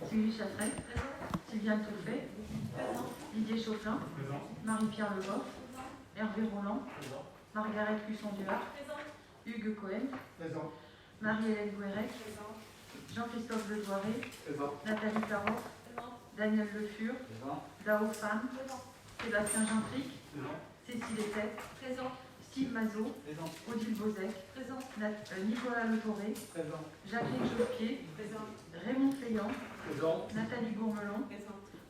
Sylvie Chasseret. Sylviane Touffet. Didier Chaufflin. Marie-Pierre Legoff. Hervé Roland. Margaret Cusson-Duhart. Hugues Cohen. Marie-Hélène Gouérec. Jean-Christophe Ledoiré. Nathalie Caroff. Daniel Le Fur. Dao Fan. Sébastien Gentric. Cécile Etette. Steve Mazot. Odile Bozek. Nicolas Le Toré. Jacqueline Josquier. Raymond Feillant. Nathalie Gourmelon.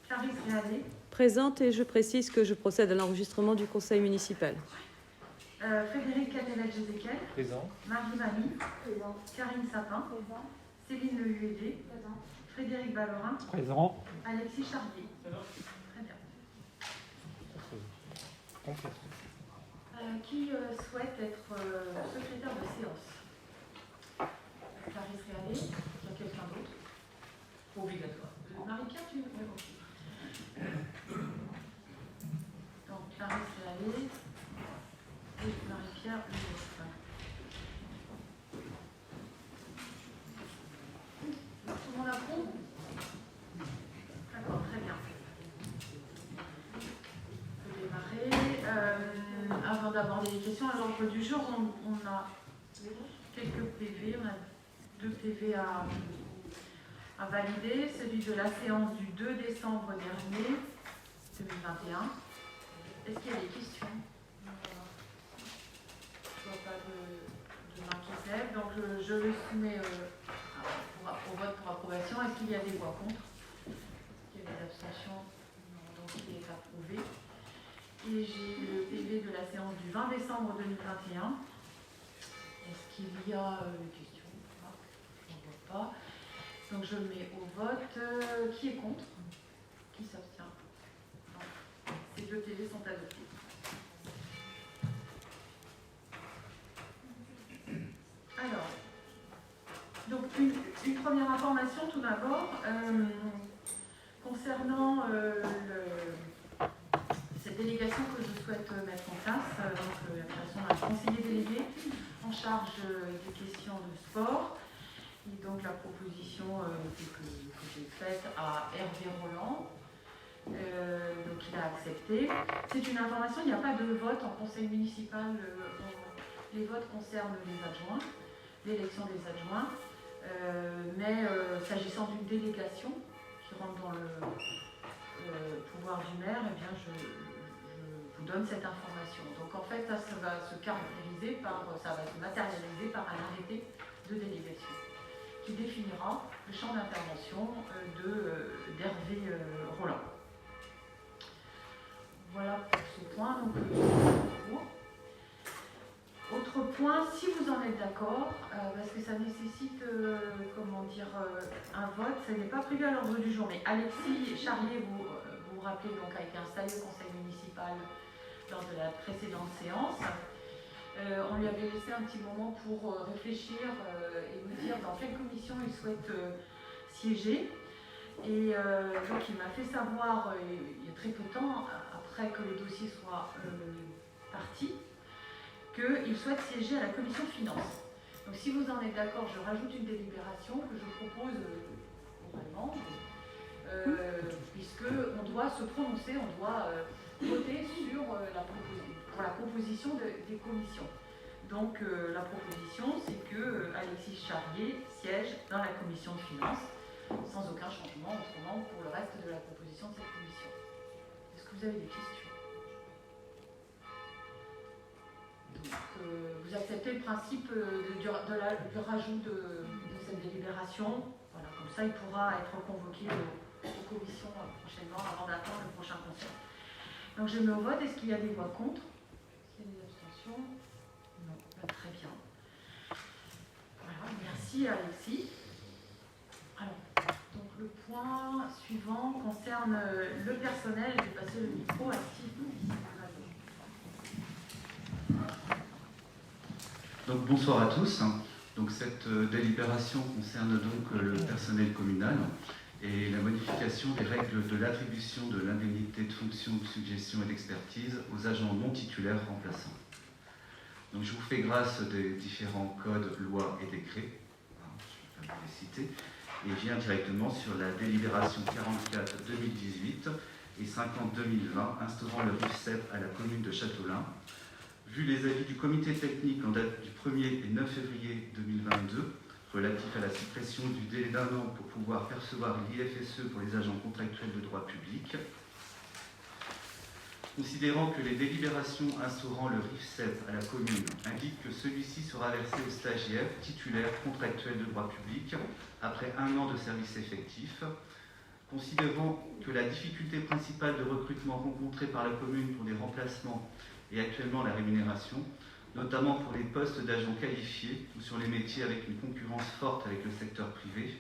Clarisse Réalé. Présente, et je précise que je procède à l'enregistrement du conseil municipal. Frédéric Canelette-Jézéquel. Présent. Marie Mani. Karine Sapin. Céline Le Huédé. Frédéric Ballorin. Présent. Alexis Charlier. Très bien. Qui souhaite être secrétaire de séance? Clarisse Réalé. Il y a quelqu'un d'autre? Obligatoire. Marie-Pierre, tu veux? Oui, ok. Donc, Clarisse Réalé et Marie-Pierre Legoff. Tout le monde approuve? D'accord, très bien. On peut démarrer. Avant d'aborder les questions, à l'ordre du jour, on a quelques PV. On a 2 PV à valider. Celui de la séance du 2 décembre dernier, 2021. Est-ce qu'il y a des questions? Je ne vois pas de main qui se lève. Donc je le soumets au vote pour approbation. Est-ce qu'il y a des voix contre? Est-ce qu'il y a des abstentions? Non, donc il est approuvé. Et j'ai le PV de la séance du 20 décembre 2021. Est-ce qu'il y a des questions? Je n'en vois pas. Donc je le mets au vote. Qui est contre? Qui s'abstient? Ces 2 PV sont adoptés. Alors, donc une première information tout d'abord concernant cette délégation que je souhaite mettre en place, donc la création d'un conseiller délégué en charge des questions de sport. Et donc la proposition que j'ai faite à Hervé Roland, donc il a accepté. C'est une information, il n'y a pas de vote en conseil municipal. Les votes concernent les adjoints, l'élection des adjoints, mais s'agissant d'une délégation qui rentre dans le pouvoir du maire, eh bien je vous donne cette information. Donc en fait, ça va se caractériser ça va se matérialiser par un arrêté de délégation qui définira le champ d'intervention d'Hervé Roland. Voilà pour ce point. Donc, autre point, si vous en êtes d'accord, parce que ça nécessite un vote, ça n'est pas prévu à l'ordre du jour, mais Alexis Charlier, vous vous rappelez, donc, a été installé au conseil municipal lors de la précédente séance. On lui avait laissé un petit moment pour réfléchir et nous dire dans quelle commission il souhaite siéger. Et donc il m'a fait savoir, il y a très peu de temps, après que le dossier soit parti, qu'il souhaite siéger à la commission finances. Donc si vous en êtes d'accord, je rajoute une délibération que je propose oralement, puisqu'on doit se prononcer, on doit voter sur pour la composition des commissions. Donc la proposition, c'est que Alexis Charlier siège dans la commission de finances, sans aucun changement autrement pour le reste de la composition de cette commission. Est-ce que vous avez des questions? Donc, vous acceptez le principe du rajout de cette délibération. Voilà, comme ça, il pourra être convoqué aux commissions prochainement avant d'attendre le prochain conseil. Donc, je mets au vote. Est-ce qu'il y a des voix contre? Est-ce qu'il y a des abstentions? Non, très bien. Voilà, merci Alexis. Alors, donc le point suivant concerne le personnel. Je vais passer le micro à Steve. Donc bonsoir à tous. Donc cette délibération concerne donc le personnel communal et la modification des règles de l'attribution de l'indemnité de fonction, de suggestion et d'expertise aux agents non titulaires remplaçants. Donc je vous fais grâce des différents codes, lois et décrets, je ne vais pas vous les citer, et vient directement sur la délibération 44-2018 et 50-2020 instaurant le RIFSEP à la commune de Châteaulin. Vu les avis du comité technique en date du 1er et 9 février 2022 relatif à la suppression du délai d'1 an pour pouvoir percevoir l'IFSE pour les agents contractuels de droit public, considérant que les délibérations instaurant le RIFSEP à la commune indiquent que celui-ci sera versé aux stagiaires titulaires contractuels de droit public après 1 an de service effectif, considérant que la difficulté principale de recrutement rencontrée par la commune pour des remplacements est actuellement la rémunération, notamment pour les postes d'agents qualifiés ou sur les métiers avec une concurrence forte avec le secteur privé,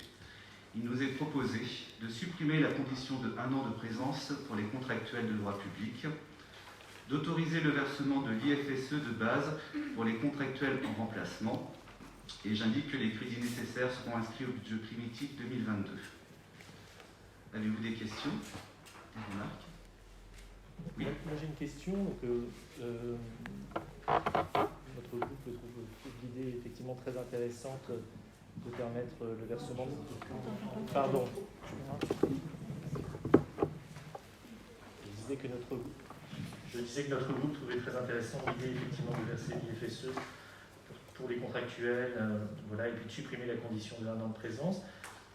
il nous est proposé de supprimer la condition de 1 an de présence pour les contractuels de droit public, d'autoriser le versement de l'IFSE de base pour les contractuels en remplacement, et j'indique que les crédits nécessaires seront inscrits au budget primitif 2022. Avez-vous des questions, des remarques? Oui. Moi j'ai une question. Notre groupe trouve l'idée effectivement très intéressante de permettre le versement de... Pardon. Je disais que notre groupe trouvait très intéressant l'idée effectivement de verser l'IFSE pour les contractuels, voilà, et puis de supprimer la condition de 1 an de présence.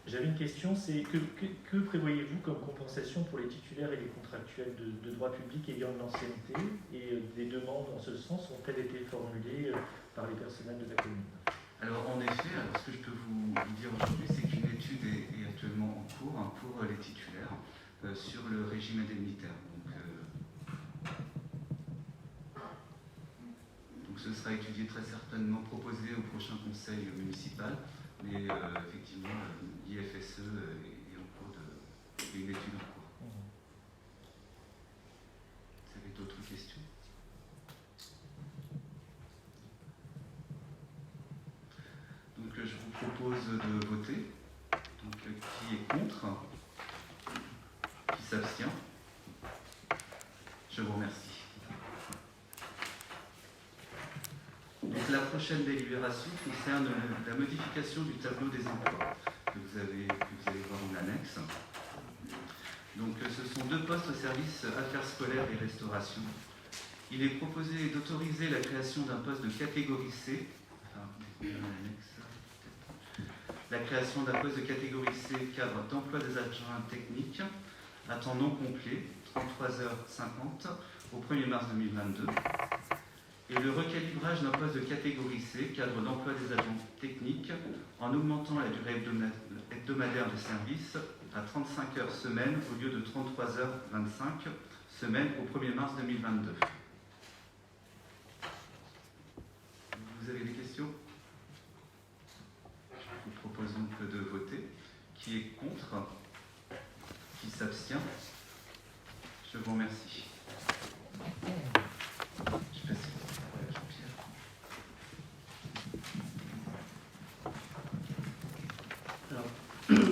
J'avais une question, c'est que prévoyez-vous comme compensation pour les titulaires et les contractuels de droit public ayant une ancienneté, et des demandes en ce sens ont-elles été formulées par les personnels de la commune? Alors en effet, ce que je peux vous dire aujourd'hui, c'est qu'une étude est actuellement en cours pour les titulaires sur le régime indemnitaire. Donc ce sera étudié très certainement, proposé au prochain conseil municipal. Mais effectivement, l'IFSE est en cours il y a une étude en cours. Vous avez d'autres questions? Donc je vous propose de voter. Donc qui est contre? Qui s'abstient? Je vous remercie. Donc la prochaine délibération concerne la modification du tableau des emplois que vous allez voir en annexe. Donc ce sont 2 postes au service affaires scolaires et restauration. Il est proposé d'autoriser la création d'un poste de catégorie C, la création d'un poste de catégorie C cadre d'emploi des agents techniques à temps non complet, 33h50 au 1er mars 2022. Et le recalibrage d'un poste de catégorie C, cadre d'emploi des agents techniques, en augmentant la durée hebdomadaire de service à 35 heures semaine au lieu de 33h25 semaine au 1er mars 2022. Vous avez des questions? Je vous propose donc de voter. Qui est contre? Qui s'abstient? Je vous remercie. Je passe.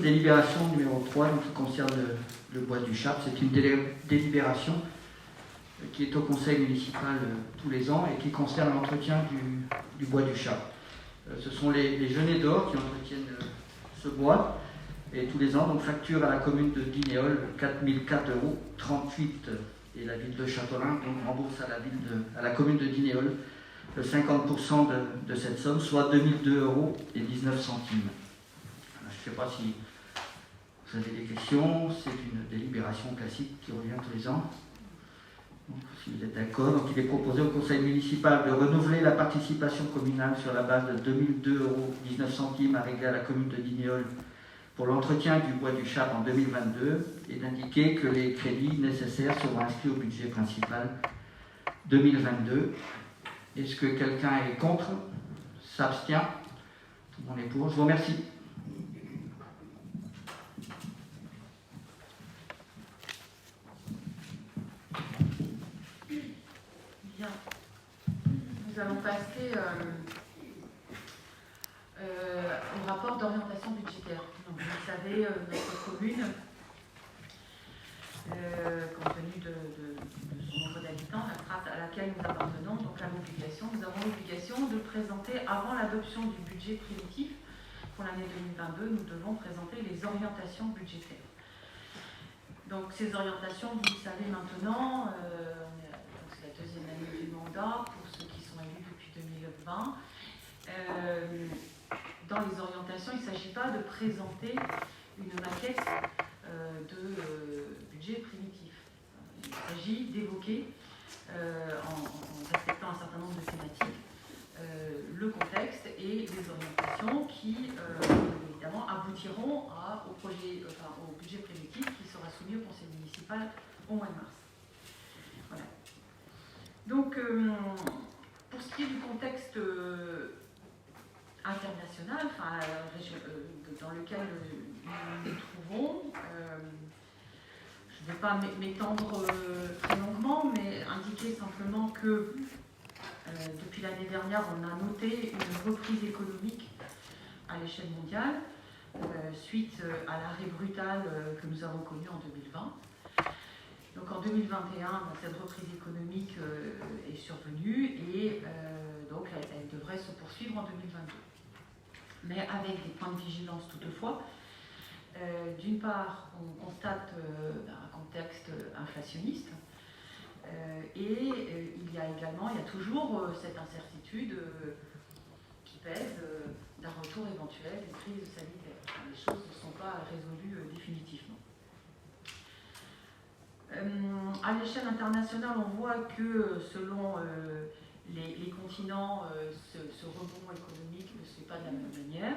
Délibération numéro 3, donc, qui concerne le bois du Chap. C'est une délibération qui est au conseil municipal tous les ans et qui concerne l'entretien du bois du Chap. Ce sont les Genêts d'Or qui entretiennent ce bois, et tous les ans, donc facture à la commune de Dinéol 4 004,38 € et la ville de Châteaulin donc rembourse à la commune de Dinéol le 50% de cette somme, soit 2002,19 € et 19 centimes. Je ne sais pas si vous avez des questions. C'est une délibération classique qui revient tous les ans. Donc, si vous êtes d'accord, donc il est proposé au conseil municipal de renouveler la participation communale sur la base de 2002,19 € arrêtée à la commune de Dinéol pour l'entretien du bois du Chap en 2022 et d'indiquer que les crédits nécessaires seront inscrits au budget principal 2022. Est-ce que quelqu'un est contre? S'abstient? Tout le monde est pour. Je vous remercie. Bien. Nous allons passer au rapport d'orientation budgétaire. Donc, vous savez, notre commune, compte tenu de son nombre d'habitants, la strate à laquelle nous appartenons, donc nous avons l'obligation de présenter avant l'adoption du budget primitif pour l'année 2022, nous devons présenter les orientations budgétaires. Donc ces orientations, vous le savez maintenant, c'est la deuxième année du mandat pour ceux qui sont élus depuis 2020. Dans les orientations, il ne s'agit pas de présenter une maquette de budget primitif. Il s'agit d'évoquer, en respectant un certain nombre de thématiques, le contexte et les orientations qui, évidemment, aboutiront au budget primitif qui sera soumis au conseil municipal au mois de mars. Voilà. Donc, pour ce qui est du contexte international, dans lequel nous nous trouvons, je ne vais pas m'étendre très longuement, mais indiquer simplement que depuis l'année dernière, on a noté une reprise économique à l'échelle mondiale suite à l'arrêt brutal que nous avons connu en 2020. Donc en 2021, cette reprise économique est survenue et donc elle devrait se poursuivre en 2022. Mais avec des points de vigilance toutefois. D'une part, on constate un contexte inflationniste et il y a toujours cette incertitude qui pèse d'un retour éventuel d'une crise sanitaire. Les choses ne sont pas résolues définitivement. À l'échelle internationale, on voit que selon les continents, ce rebond économique ne se fait pas de la même manière.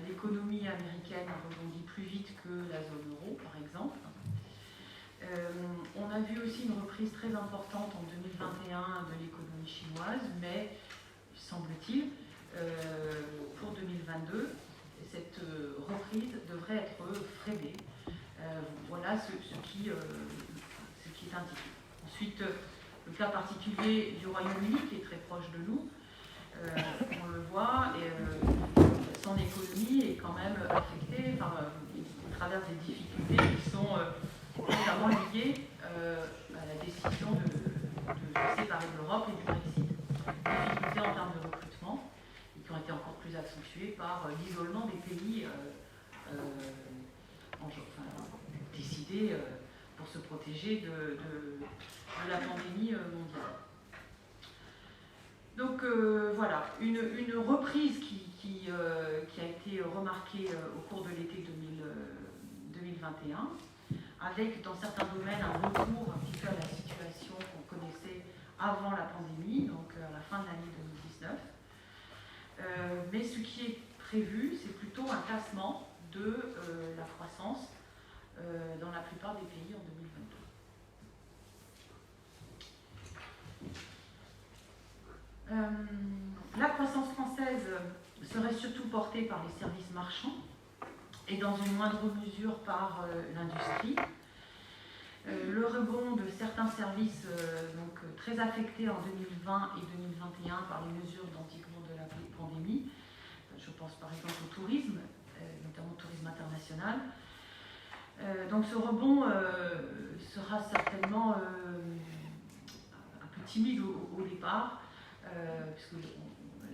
L'économie américaine rebondit plus vite que la zone euro, par exemple. On a vu aussi une reprise très importante en 2021 de l'économie chinoise, mais semble-t-il, pour 2022, cette reprise devrait être freinée. Voilà ce qui est indiqué. Ensuite, le cas particulier du Royaume-Uni, qui est très proche de nous, on le voit, son économie est quand même affectée par, il traverse des difficultés qui sont notamment liées à la décision de se séparer de l'Europe et du Brexit. Difficultés en termes de recrutement, et qui ont été encore plus accentuées par l'isolement des pays décidés pour se protéger de la pandémie mondiale. Donc voilà, une reprise qui a été remarquée au cours de l'été 2021, avec dans certains domaines un retour un petit peu à la situation qu'on connaissait avant la pandémie, donc à la fin de l'année 2019. Mais ce qui est prévu, c'est plutôt un tassement de la croissance dans la plupart des pays en 2022. La croissance française serait surtout portée par les services marchands et dans une moindre mesure par l'industrie. Le rebond de certains services très affectés en 2020 et 2021 par les mesures d'endiguement de la pandémie, je pense par exemple au tourisme, notamment au tourisme international. Donc ce rebond sera certainement un peu timide au départ, puisque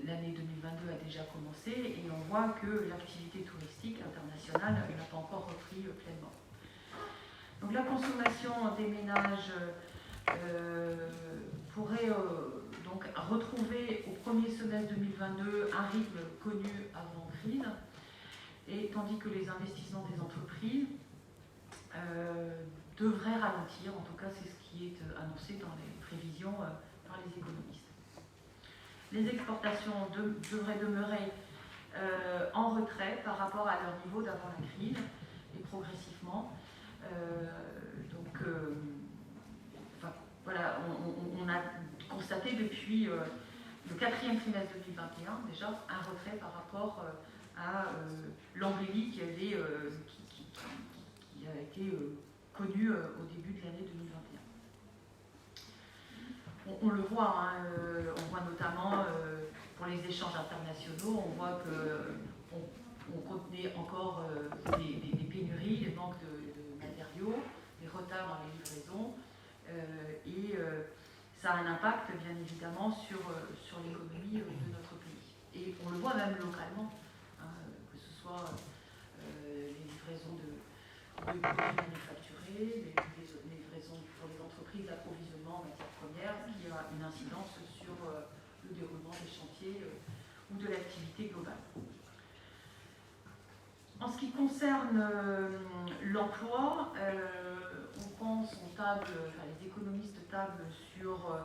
l'année 2022 a déjà commencé et on voit que l'activité touristique internationale n'a pas encore repris pleinement. Donc la consommation des ménages pourrait donc retrouver au premier semestre 2022 un rythme connu avant crise, et tandis que les investissements des entreprises devraient ralentir, en tout cas c'est ce qui est annoncé dans les prévisions par les économistes. Les exportations devraient demeurer en retrait par rapport à leur niveau d'avant la crise et progressivement. Voilà, on a constaté depuis le quatrième trimestre 2021 déjà un retrait par rapport à l'embellie qui a été connue au début de l'année 2021. On le voit, hein, on voit notamment pour les échanges internationaux, on voit qu'on contenait encore des pénuries, des manques de matériaux, des retards dans les livraisons, et ça a un impact bien évidemment sur l'économie de notre pays. Et on le voit même localement, hein, soit les livraisons de produits manufacturés, les livraisons pour les entreprises d'approvisionnement en matières premières, qui a une incidence sur le déroulement des chantiers ou de l'activité globale. En ce qui concerne l'emploi, on pense, les économistes tablent sur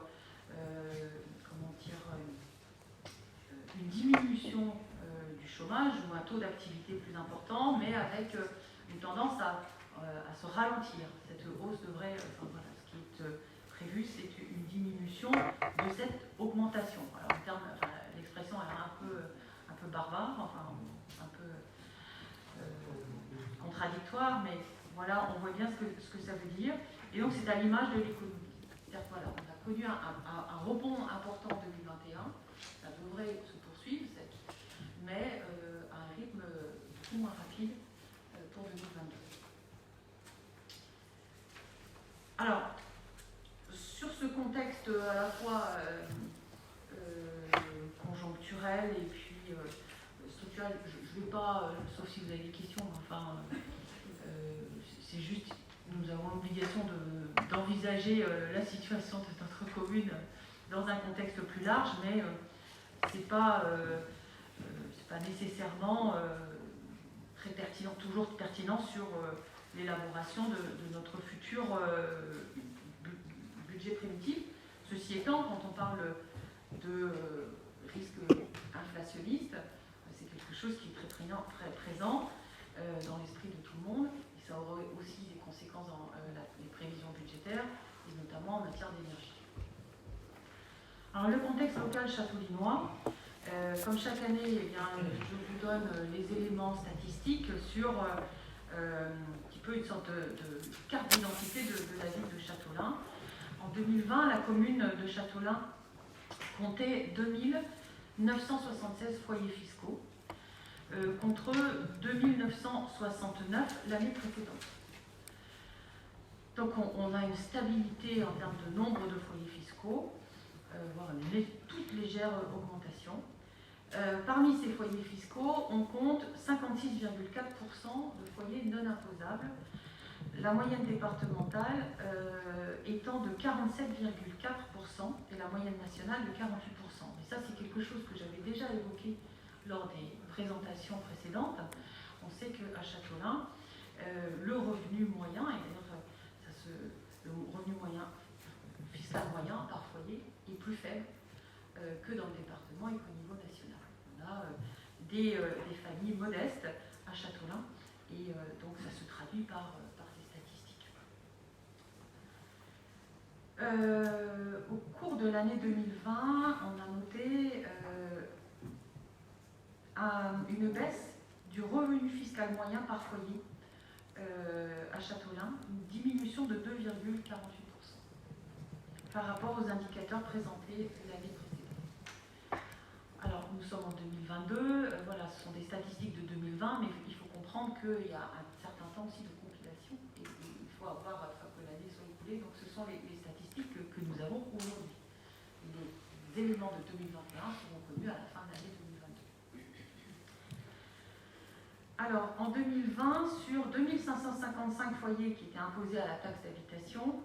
une diminution du chômage ou un taux d'activité plus important, mais avec une tendance à se ralentir. Cette hausse devrait, ce qui est prévu, c'est une diminution de cette augmentation. Alors, l'expression est un peu barbare, un peu contradictoire, mais voilà, on voit bien ce que ça veut dire. Et donc, c'est à l'image de l'économie. C'est-à-dire qu'on a connu un rebond important en 2021, ça devrait se poursuivre, mais à un rythme beaucoup moins rapide pour 2022. Alors, sur ce contexte à la fois conjoncturel et puis structurel, je ne vais pas, sauf si vous avez des questions, c'est juste, nous avons l'obligation d'envisager la situation de notre commune dans un contexte plus large, mais c'est pas nécessairement très pertinent, toujours pertinent sur l'élaboration de notre futur budget primitif. Ceci étant, quand on parle de risque inflationniste, c'est quelque chose qui est très présent dans l'esprit de tout le monde, et ça aura aussi des conséquences dans les prévisions budgétaires, et notamment en matière d'énergie. Alors le contexte local châteaulinois, comme chaque année, je vous donne les éléments statistiques sur un petit peu une sorte de carte d'identité de la ville de Châteaulin. En 2020, la commune de Châteaulin comptait 2976 foyers fiscaux contre 2969 l'année précédente. Donc on a une stabilité en termes de nombre de foyers fiscaux, voire une toute légère augmentation. Parmi ces foyers fiscaux, on compte 56,4% de foyers non imposables, la moyenne départementale étant de 47,4% et la moyenne nationale de 48%. Et ça, c'est quelque chose que j'avais déjà évoqué lors des présentations précédentes. On sait qu'à Châteaulin, le revenu moyen, et d'ailleurs le revenu moyen, fiscal moyen par foyer, est plus faible que dans le département et qu'au niveau national. On a des familles modestes à Châteaulin et donc ça se traduit par ces statistiques. Au cours de l'année 2020, on a noté une baisse du revenu fiscal moyen par foyer à Châteaulin, une diminution de 2,48% par rapport aux indicateurs présentés l'année précédente. Alors, nous sommes en 2022, voilà, ce sont des statistiques de 2020, mais il faut comprendre qu'il y a un certain temps aussi de compilation, et il faut avoir, que l'année soit écoulée, donc ce sont les statistiques que nous avons aujourd'hui. Les éléments de 2021 seront connus à la fin de l'année 2022. Alors, en 2020, sur 2555 foyers qui étaient imposés à la taxe d'habitation,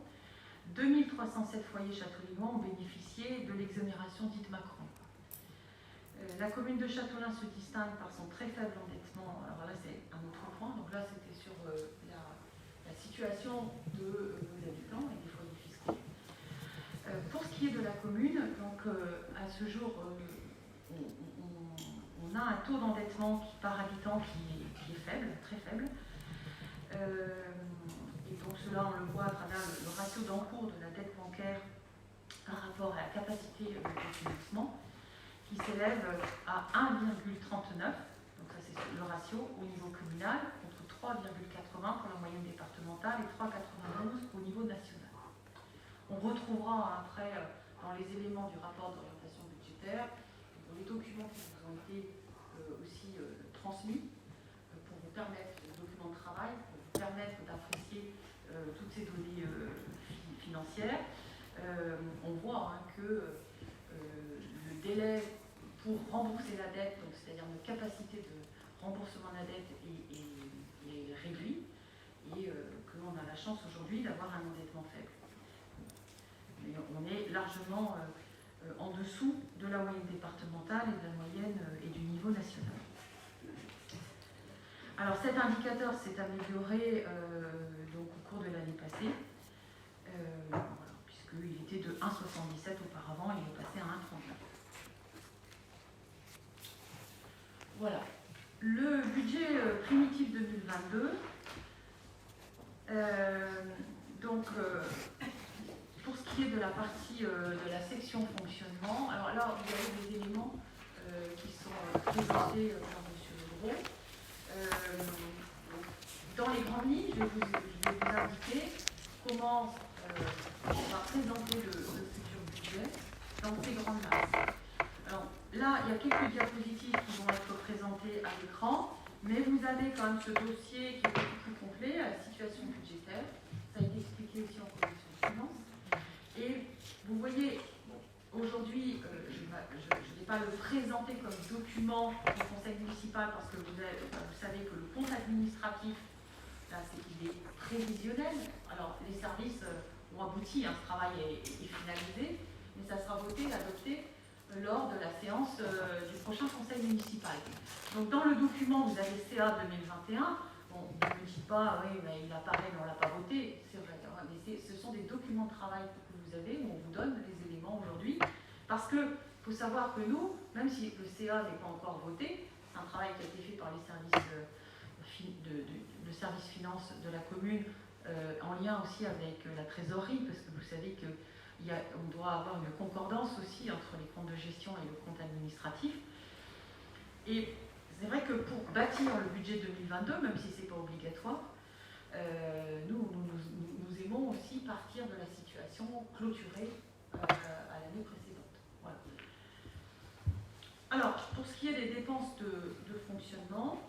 2307 foyers châteaulinois ont bénéficié de l'exonération dite Macron. La commune de Châteaulin se distingue par son très faible endettement. Alors là, c'est un autre point. Donc là, c'était sur la situation de nos habitants et des foyers fiscaux. Pour ce qui est de la commune, donc à ce jour, on a un taux d'endettement par habitant qui est faible, très faible. Et donc cela, on le voit à travers le ratio d'encours de la dette bancaire par rapport à la capacité de financement, qui s'élève à 1,39, donc ça c'est le ratio au niveau communal, contre 3,80 pour la moyenne départementale et 3,91 au niveau national. On retrouvera après dans les éléments du rapport d'orientation budgétaire, dans les documents qui vous ont été aussi transmis, pour vous permettre, les documents de travail, pour vous permettre d'apprécier toutes ces données financières. On voit que le délai pour rembourser la dette, donc c'est-à-dire notre capacité de remboursement de la dette est réduit et qu'on a la chance aujourd'hui d'avoir un endettement faible. Mais on est largement en dessous de la moyenne départementale et de la moyenne et du niveau national. Alors cet indicateur s'est amélioré donc, au cours de l'année passée, voilà, puisqu'il était de 1,77 auparavant, il est passé à 1,39. Voilà. Le budget primitif 2022, pour ce qui est de la partie de la section fonctionnement, alors là, vous avez des éléments qui sont présentés par M. Legros. Dans les grandes lignes, je vais vous indiquer comment on va présenter le futur budget dans ces grandes masses. Alors là, il y a quelques diapositives qui vont être présentées à l'écran, mais vous avez quand même ce dossier qui est beaucoup plus complet, à la situation budgétaire. Ça a été expliqué aussi en commission de finances. Et vous voyez, aujourd'hui, je ne vais pas le présenter comme document au conseil municipal parce que vous savez que le compte administratif, là, c'est qu'il est prévisionnel. Alors, les services ont abouti, hein, ce travail est finalisé, mais ça sera voté et adopté lors de la séance du prochain conseil municipal. Donc, dans le document, vous avez CA 2021. Bon, ne me dites pas, oui, mais il apparaît, mais on ne l'a pas voté. C'est vrai, mais ce sont des documents de travail que vous avez, où on vous donne les éléments aujourd'hui. Parce qu'il faut savoir que nous, même si le CA n'est pas encore voté, c'est un travail qui a été fait par les services le service finance de la commune, en lien aussi avec la trésorerie, parce que vous savez qu'on doit avoir une concordance aussi entre les comptes de gestion et le compte administratif. Et c'est vrai que pour bâtir le budget 2022, même si ce n'est pas obligatoire, nous aimons aussi partir de la situation clôturée à l'année précédente. Voilà. Alors, pour ce qui est des dépenses de fonctionnement,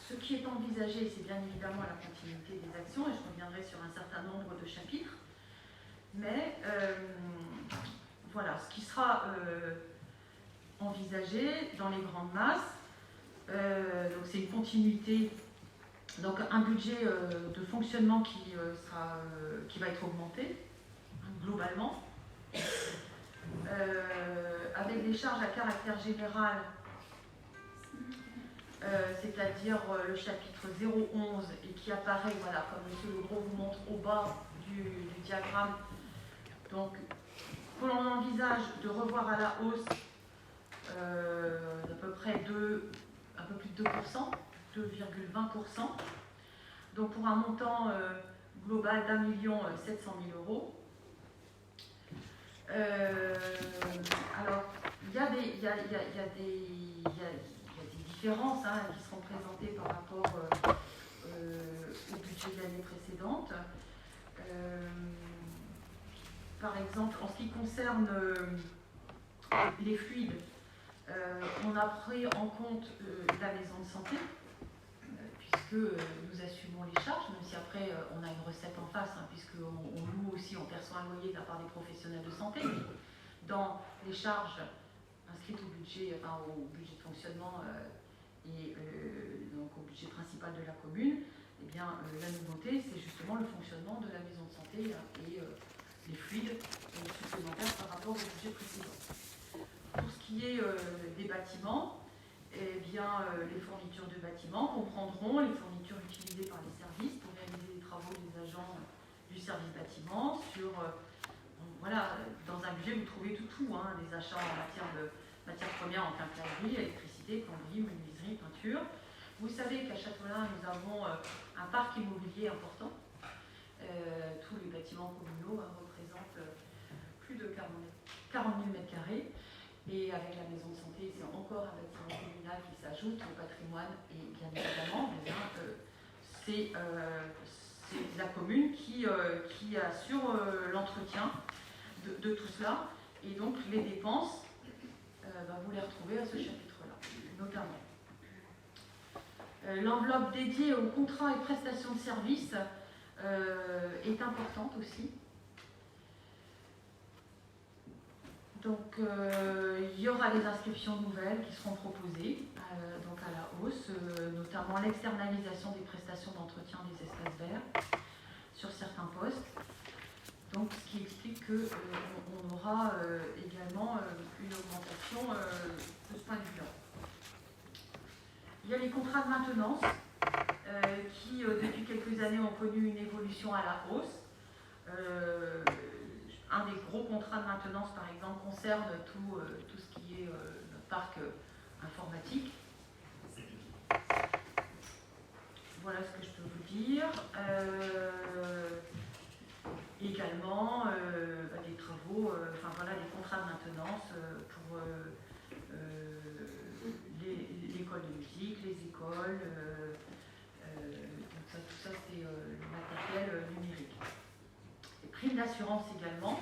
ce qui est envisagé, c'est bien évidemment la continuité des actions, et je reviendrai sur un certain nombre de chapitres, mais voilà, ce qui sera envisagé dans les grandes masses, donc c'est une continuité, donc un budget de fonctionnement qui va être augmenté globalement, avec des charges à caractère général, c'est-à-dire le chapitre 011 et qui apparaît, voilà, comme M. Legros vous montre au bas du diagramme, donc que l'on envisage de revoir à la hausse d'à peu près un peu plus de 2%, 2,20%, donc pour un montant global d'1 700 000 €. Alors, il y a des différences qui seront présentées par rapport au budget de l'année précédente. Par exemple, en ce qui concerne les fluides, on a pris en compte la maison de santé, puisque nous assumons les charges, même si après on a une recette en face, puisqu'on loue aussi, on perçoit un loyer de la part des professionnels de santé. Dans les charges inscrites au budget de fonctionnement et donc au budget principal de la commune, eh bien, la nouveauté, c'est justement le fonctionnement de la maison de santé et les fluides supplémentaires par rapport au budget précédent. Pour ce qui est des bâtiments, eh bien, les fournitures de bâtiments comprendront les fournitures utilisées par les services pour réaliser les travaux des agents du service bâtiment. Voilà, dans un budget, vous trouvez tout, des achats en matière de matières premières en quincaillerie, électricité, plomberie, menuiserie, peinture. Vous savez qu'à Châteaulin, nous avons un parc immobilier important. Tous les bâtiments communaux représentent plus de 40 000 m². Et avec la maison de santé, c'est encore un bâtiment communal qui s'ajoute au patrimoine. Et bien évidemment, c'est la commune qui assure l'entretien de tout cela. Et donc les dépenses, vous les retrouvez à ce chapitre-là, notamment. L'enveloppe dédiée aux contrats et prestations de services est importante aussi. Donc, il y aura des inscriptions nouvelles qui seront proposées donc à la hausse, notamment l'externalisation des prestations d'entretien des espaces verts sur certains postes. Donc, ce qui explique qu'on aura également une augmentation de ce point de vue-là. Il y a les contrats de maintenance qui, depuis quelques années, ont connu une évolution à la hausse. Un des gros contrats de maintenance, par exemple, concerne tout ce qui est notre parc informatique. Voilà ce que je peux vous dire. Également, des travaux, des contrats de maintenance pour l'école de musique, les écoles. Donc tout ça, c'est le matériel numérique. Les primes d'assurance également,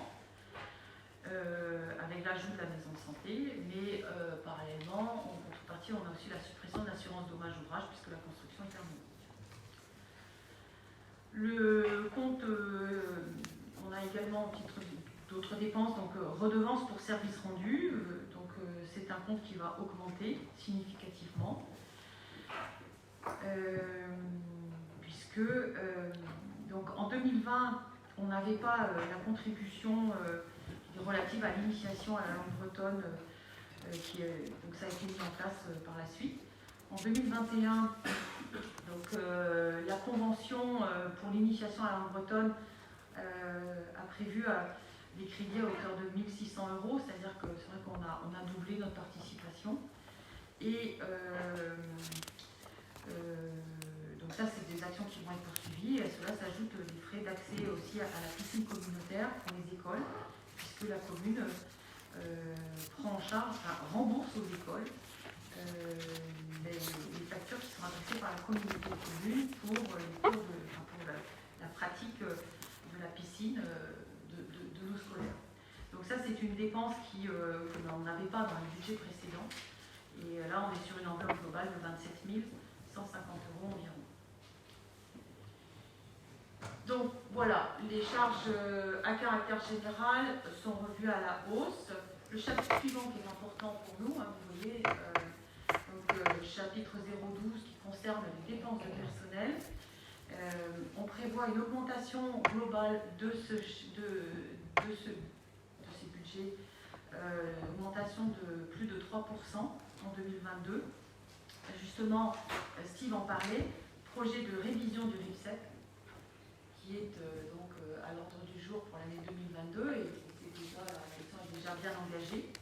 avec l'ajout de la maison de santé, mais parallèlement, en contrepartie, on a aussi la suppression de l'assurance dommage-ouvrage puisque la construction est terminée. Le compte, on a également au titre d'autres dépenses, donc redevance pour services rendus, c'est un compte qui va augmenter significativement, puisque donc en 2020, on n'avait pas la contribution relative à l'initiation à la langue bretonne, donc ça a été mis en place par la suite. En 2021, donc, la convention pour l'initiation à la langue bretonne a prévu des crédits à hauteur de 1 600 €, c'est-à-dire que c'est vrai qu'on a doublé notre participation. Et donc ça, c'est des actions qui vont être poursuivies. Et à cela s'ajoutent des frais d'accès aussi à la piscine communautaire pour les écoles, puisque la commune prend en charge, rembourse aux écoles les factures qui sont adressées par la communauté de communes pour la pratique de la piscine de nos scolaires. Donc ça, c'est une dépense que l'on n'avait pas dans le budget précédent. Et là, on est sur une enveloppe globale de 27 150 € environ. Donc voilà, les charges à caractère général sont revues à la hausse. Le chapitre suivant qui est important pour nous, vous voyez, le chapitre 012 qui concerne les dépenses de personnel. On prévoit une augmentation globale de ces budgets, augmentation de plus de 3% en 2022. Justement, Steve en parlait, projet de révision du RIPSEP qui est donc à l'ordre du jour pour l'année 2022 et la réflexion est déjà bien engagée.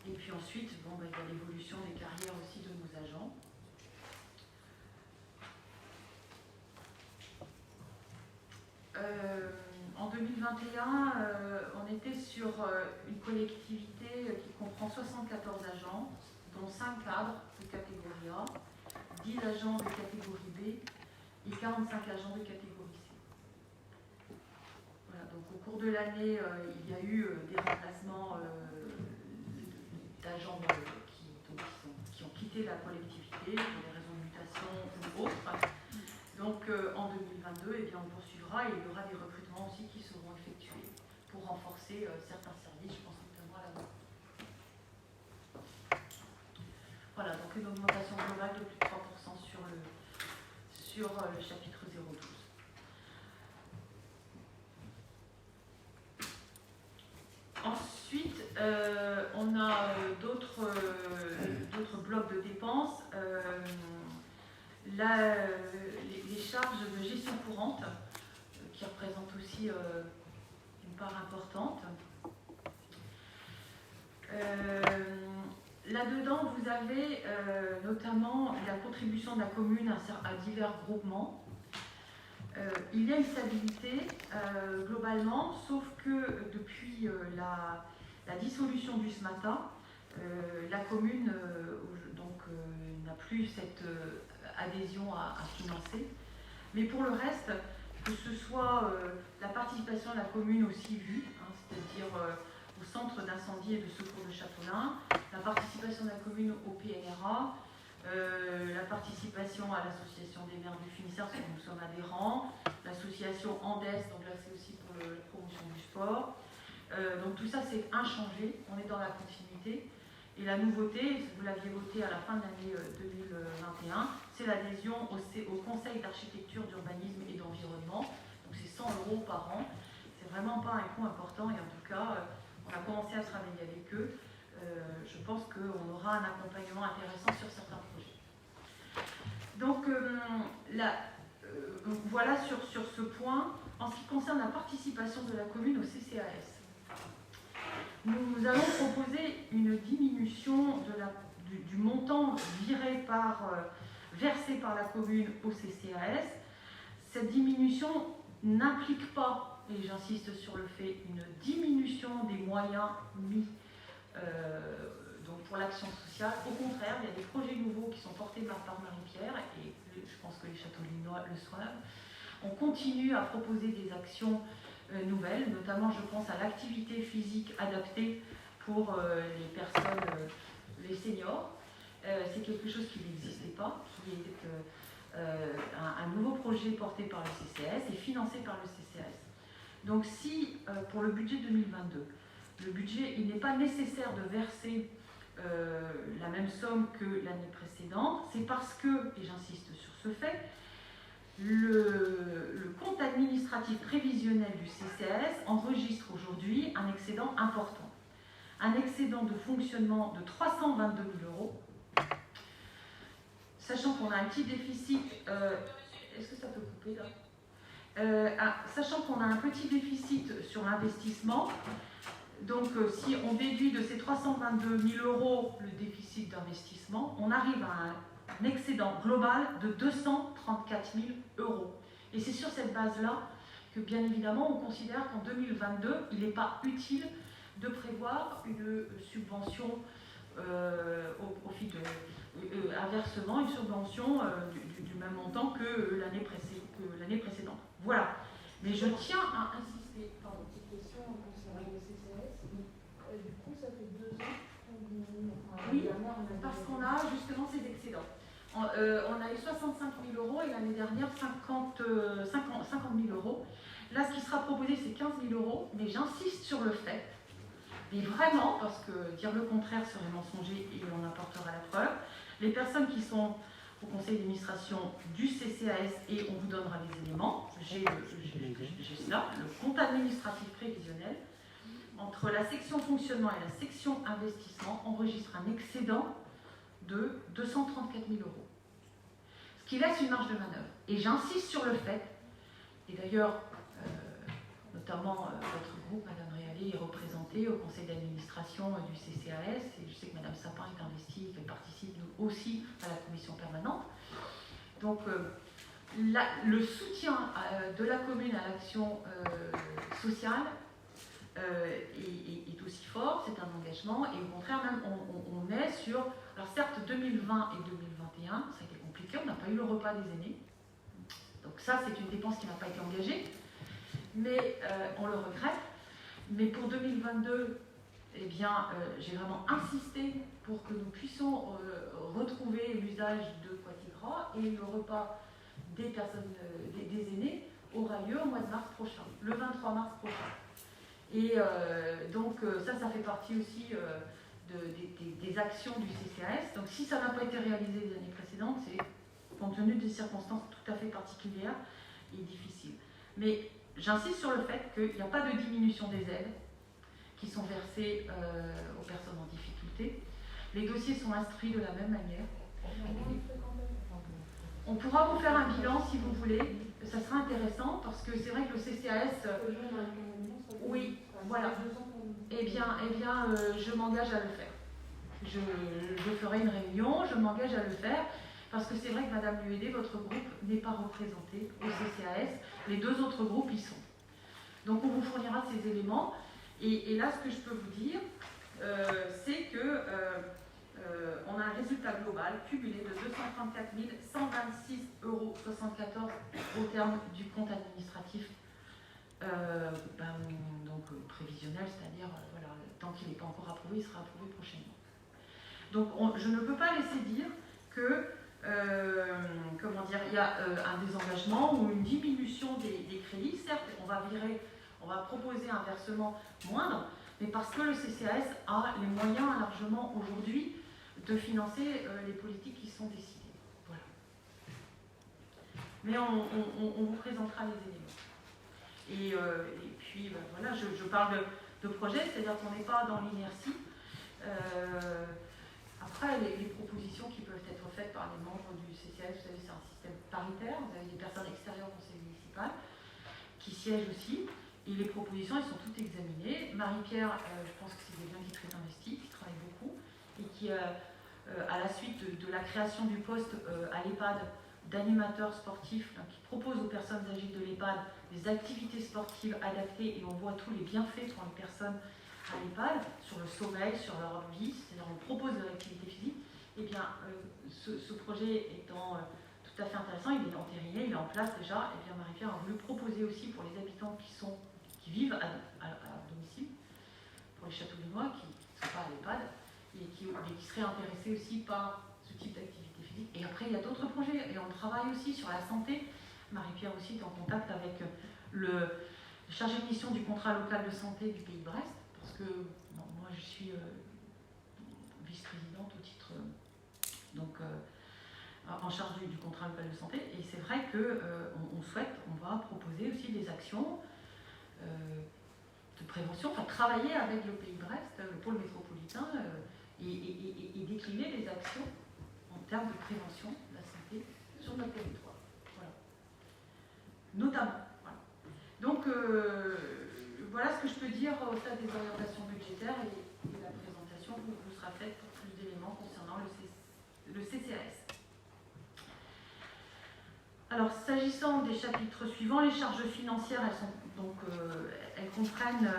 Et puis ensuite, il y a l'évolution des carrières aussi de nos agents. En 2021, on était sur une collectivité qui comprend 74 agents, dont 5 cadres de catégorie A, 10 agents de catégorie B et 45 agents de catégorie C. Voilà, donc au cours de l'année, il y a eu des remplacements d'agents qui ont quitté la collectivité pour des raisons de mutation ou autres. Donc en 2022, on poursuivra et il y aura des recrutements aussi qui seront effectués pour renforcer certains services, je pense notamment à la mort. Voilà, donc une augmentation globale de plus de 3% sur le chapitre 012. Ensuite, on a d'autres blocs de dépenses. Les charges de gestion courante, qui représentent aussi une part importante. Là-dedans, vous avez notamment la contribution de la commune à divers groupements. Il y a une stabilité globalement, sauf que depuis la dissolution du SMATA, la commune n'a plus cette adhésion à financer. Mais pour le reste, que ce soit la participation de la commune au CIVU, c'est-à-dire au centre d'incendie et de secours de Châteaulin, la participation de la commune au PNRA, la participation à l'association des maires du Finistère, parce que nous sommes adhérents, l'association Andes, donc là c'est aussi pour la promotion du sport, Donc tout ça, c'est inchangé, on est dans la continuité. Et la nouveauté, vous l'aviez voté à la fin de l'année 2021, c'est l'adhésion au Conseil d'architecture, d'urbanisme et d'environnement. Donc c'est 100 € par an. C'est vraiment pas un coût important et en tout cas, on a commencé à travailler avec eux. Je pense qu'on aura un accompagnement intéressant sur certains projets. Donc voilà sur ce point. En ce qui concerne la participation de la commune au CCAS, nous allons proposer une diminution du montant versé par la commune au CCAS. Cette diminution n'implique pas, et j'insiste sur le fait, une diminution des moyens mis donc pour l'action sociale. Au contraire, il y a des projets nouveaux qui sont portés par Marie-Pierre, et je pense que les Châteaux-Linois le savent. On continue à proposer des actions nouvelles, notamment je pense à l'activité physique adaptée pour les personnes, les seniors. C'est quelque chose qui n'existait pas, qui est un nouveau projet porté par le CCAS et financé par le CCAS. Donc si pour le budget 2022, il n'est pas nécessaire de verser la même somme que l'année précédente, c'est parce que, et j'insiste sur ce fait, le compte administratif prévisionnel du CCAS enregistre aujourd'hui un excédent important. Un excédent de fonctionnement de 322 000 €, sachant qu'on a un petit déficit... Est-ce que ça peut couper là sachant qu'on a un petit déficit sur l'investissement, donc si on déduit de ces 322 000 € le déficit d'investissement, on arrive à un excédent global de 234 000 €. Et c'est sur cette base-là que, bien évidemment, on considère qu'en 2022, il n'est pas utile de prévoir une subvention un versement, une subvention du même montant que l'année précédente. Voilà. Mais je tiens à insister. Pardon. Petite question concernant le CCAS. Du coup, ça fait 2 ans qu'on Oui, parce qu'on a justement ces excédents. On a eu 65 000 € et l'année dernière 50 000 €. Là, ce qui sera proposé, c'est 15 000 €, mais j'insiste sur le fait, mais vraiment, parce que dire le contraire serait mensonger et on apportera la preuve, les personnes qui sont au conseil d'administration du CCAS, et on vous donnera les éléments, j'ai cela, le compte administratif prévisionnel, entre la section fonctionnement et la section investissement, enregistre un excédent de 234 000 €. Ce qui laisse une marge de manœuvre. Et j'insiste sur le fait, et d'ailleurs, notamment votre groupe, Madame Réalé, est représenté au conseil d'administration du CCAS, et je sais que Madame Sapin est investie, qu'elle participe aussi à la commission permanente. Donc, le soutien de la commune à l'action sociale est aussi fort, c'est un engagement, et au contraire, même, on est sur... Alors certes, 2020 et 2021, ça a été compliqué, on n'a pas eu le repas des aînés, donc ça, c'est une dépense qui n'a pas été engagée, mais on le regrette. Mais pour 2022, eh bien, j'ai vraiment insisté pour que nous puissions retrouver l'usage de Quatigra, et le repas des personnes, des aînés aura lieu au mois de mars prochain, le 23 mars prochain. Et donc ça fait partie aussi des actions du CCAS. Donc si ça n'a pas été réalisé les années précédentes, c'est compte tenu des circonstances tout à fait particulières et difficiles. Mais j'insiste sur le fait qu'il n'y a pas de diminution des aides qui sont versées aux personnes en difficulté. Les dossiers sont instruits de la même manière. On pourra vous faire un bilan si vous voulez. Ça sera intéressant parce que c'est vrai que le CCAS... Oui, voilà. Eh bien, je m'engage à le faire. Je ferai une réunion, je m'engage à le faire, parce que c'est vrai que Madame Luédé, votre groupe n'est pas représenté au CCAS. Les 2 autres groupes y sont. Donc on vous fournira ces éléments. Et là, ce que je peux vous dire, c'est que on a un résultat global cumulé de 234 126,74 € au terme du compte administratif donc prévisionnel, c'est-à-dire voilà, tant qu'il n'est pas encore approuvé, il sera approuvé prochainement. Donc je ne peux pas laisser dire que il y a un désengagement ou une diminution des crédits. Certes, on On va proposer un versement moindre, mais parce que le CCAS a les moyens largement aujourd'hui de financer les politiques qui sont décidées. Voilà. Mais on vous présentera les éléments. Et puis, ben, voilà, je parle de projet, c'est-à-dire qu'on n'est pas dans l'inertie. Après, les propositions qui peuvent être faites par les membres du CCAS, vous savez, c'est un système paritaire, vous avez des personnes extérieures au conseil municipal qui siègent aussi, et les propositions, elles sont toutes examinées. Marie-Pierre, je pense que c'est quelqu'un qui est très investi, qui travaille beaucoup, et qui, à la suite de la création du poste à l'EHPAD d'animateur sportif, qui propose aux personnes âgées de l'EHPAD des activités sportives adaptées, et on voit tous les bienfaits pour les personnes à l'EHPAD, sur le sommeil, sur leur vie, c'est-à-dire on propose de l'activité physique, et bien ce projet étant tout à fait intéressant, il est entériné, il est en place déjà, et bien Marie-Pierre a voulu proposer aussi pour les habitants qui vivent à domicile, pour les châteauguinois qui ne sont pas à l'EHPAD, et qui seraient intéressés aussi par ce type d'activité physique. Et après, il y a d'autres projets, et on travaille aussi sur la santé. Marie-Pierre aussi est en contact avec le chargé de mission du contrat local de santé du Pays de Brest, parce que bon, moi je suis vice-présidente au titre en charge du contrat local de santé, et c'est vrai qu'on va proposer aussi des actions de prévention, enfin travailler avec le Pays de Brest, le pôle métropolitain, et décliner les actions en termes de prévention de la santé sur notre territoire. Voilà. Notamment. Voilà. Donc, voilà ce que je peux dire au stade des orientations budgétaires, et la présentation vous sera faite pour plus d'éléments concernant le CCAS. Alors, s'agissant des chapitres suivants, les charges financières, elles comprennent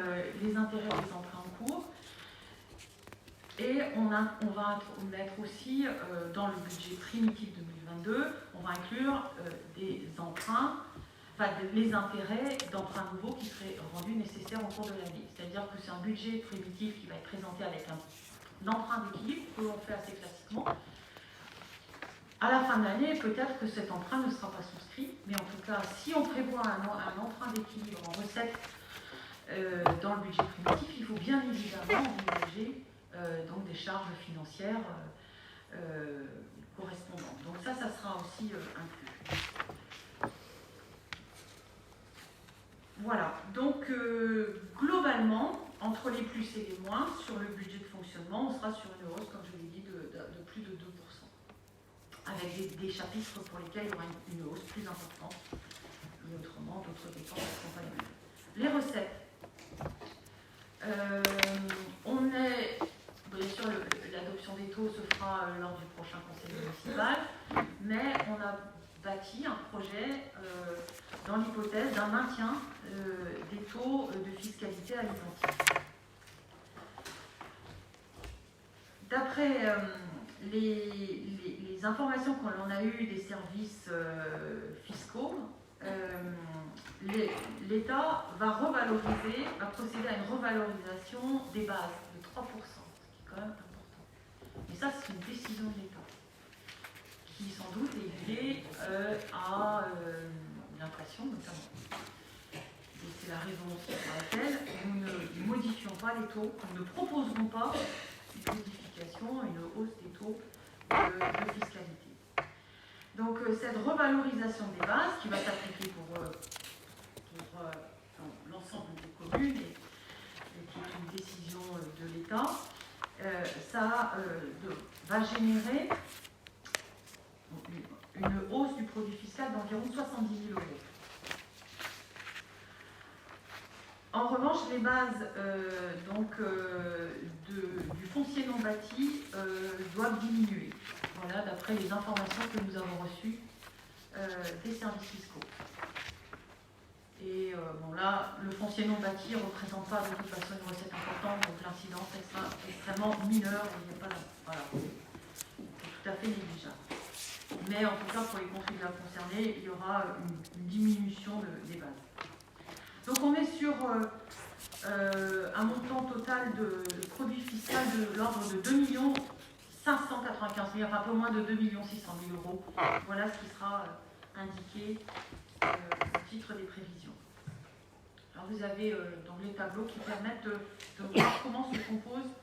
les intérêts des emprunts en cours. Et on va mettre aussi, dans le budget primitif 2022, on va inclure des emprunts, enfin les intérêts d'emprunts nouveaux qui seraient rendus nécessaires au cours de l'année. C'est-à-dire que c'est un budget primitif qui va être présenté avec un emprunt d'équilibre que l'on fait assez classiquement. À la fin de l'année, peut-être que cet emprunt ne sera pas souscrit, mais en tout cas, si on prévoit un emprunt d'équilibre en recette dans le budget primitif, il faut bien évidemment envisager donc des charges financières correspondantes. Donc ça sera aussi inclus. Voilà, donc globalement, entre les plus et les moins, sur le budget de fonctionnement, on sera sur une hausse, comme je l'ai dit, de plus de 2%. Avec des chapitres pour lesquels il y aura une hausse plus importante. Et autrement, d'autres dépenses ne sont pas les mêmes. Les recettes. Bien sûr, l'adoption des taux se fera lors du prochain conseil municipal, mais on a bâti un projet dans l'hypothèse d'un maintien des taux de fiscalité à l'identique. D'après les informations qu'on a eues des services fiscaux, l'État va procéder à une revalorisation des bases de 3%, ce qui est quand même important. Et ça, c'est une décision de l'État, qui sans doute est liée à l'inflation notamment. Et c'est la raison aussi pour laquelle nous ne modifions pas les taux, nous ne proposerons pas une modification, une hausse des taux de fiscalité. Donc cette revalorisation des bases qui va s'appliquer pour l'ensemble des communes et qui est une décision de l'État, va générer une hausse du produit fiscal d'environ 70 000 €. En revanche, les bases du foncier non bâti doivent diminuer. Voilà, d'après les informations que nous avons reçues des services fiscaux. Et là, le foncier non bâti ne représente pas de toute façon une recette importante, donc l'incidence est extrêmement mineure. Il n'y a pas, voilà, c'est tout à fait négligeable. Mais en tout cas, pour les contribuables concernés, il y aura une diminution des bases. Donc on est sur un montant total de produit fiscal de l'ordre de 2 595 000, enfin un peu moins de 2 600 000 €. Voilà ce qui sera indiqué au titre des prévisions. Alors vous avez donc les tableaux qui permettent de voir comment se composent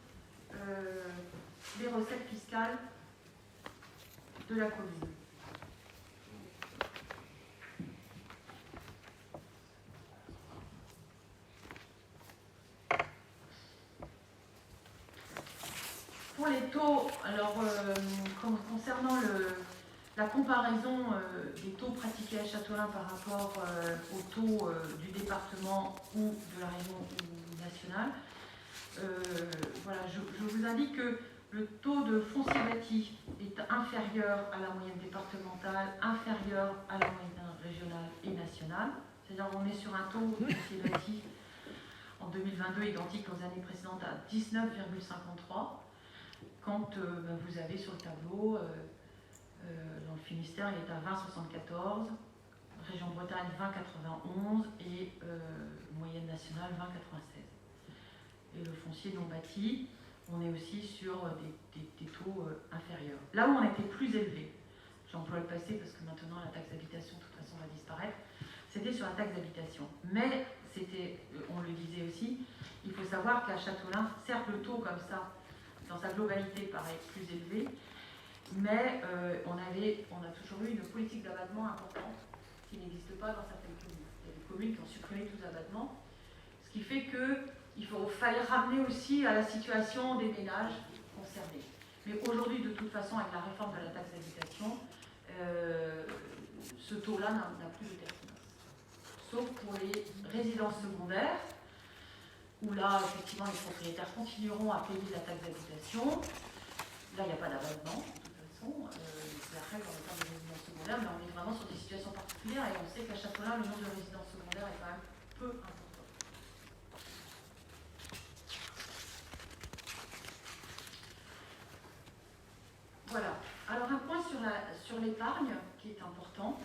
les recettes fiscales de la commune. Pour les taux, alors concernant la comparaison des taux pratiqués à Châteaulin par rapport aux taux du département ou de la région ou nationale, voilà, je vous indique que le taux de foncier bâti est inférieur à la moyenne départementale, inférieur à la moyenne régionale et nationale. C'est-à-dire qu'on est sur un taux de foncier bâti en 2022 identique aux années précédentes à 19,53. Quand vous avez sur le tableau, dans le Finistère, il est à 20,74, région Bretagne 20,91 et moyenne nationale 20,96. Et le foncier non bâti, on est aussi sur des taux inférieurs. Là où on était plus élevé, j'emploie le passé parce que maintenant la taxe d'habitation de toute façon va disparaître, c'était sur la taxe d'habitation. Mais c'était, on le disait aussi, il faut savoir qu'à Châteaulin, certes le taux comme ça, dans sa globalité, paraît plus élevé, mais on a toujours eu une politique d'abattement importante qui n'existe pas dans certaines communes. Il y a des communes qui ont supprimé tous les abattements, ce qui fait qu'il fallait ramener aussi à la situation des ménages concernés. Mais aujourd'hui, de toute façon, avec la réforme de la taxe d'habitation, ce taux-là n'a plus de pertinence. Sauf pour les résidences secondaires, où là, effectivement, les propriétaires continueront à payer la taxe d'habitation. Là, il n'y a pas d'abattement, de toute façon. C'est la règle dans le cadre des résidences secondaires, mais on est vraiment sur des situations particulières et on sait qu'à Châteaulin, le nombre de résidences secondaires est quand même peu important. Voilà. Alors, un point sur l'épargne qui est important.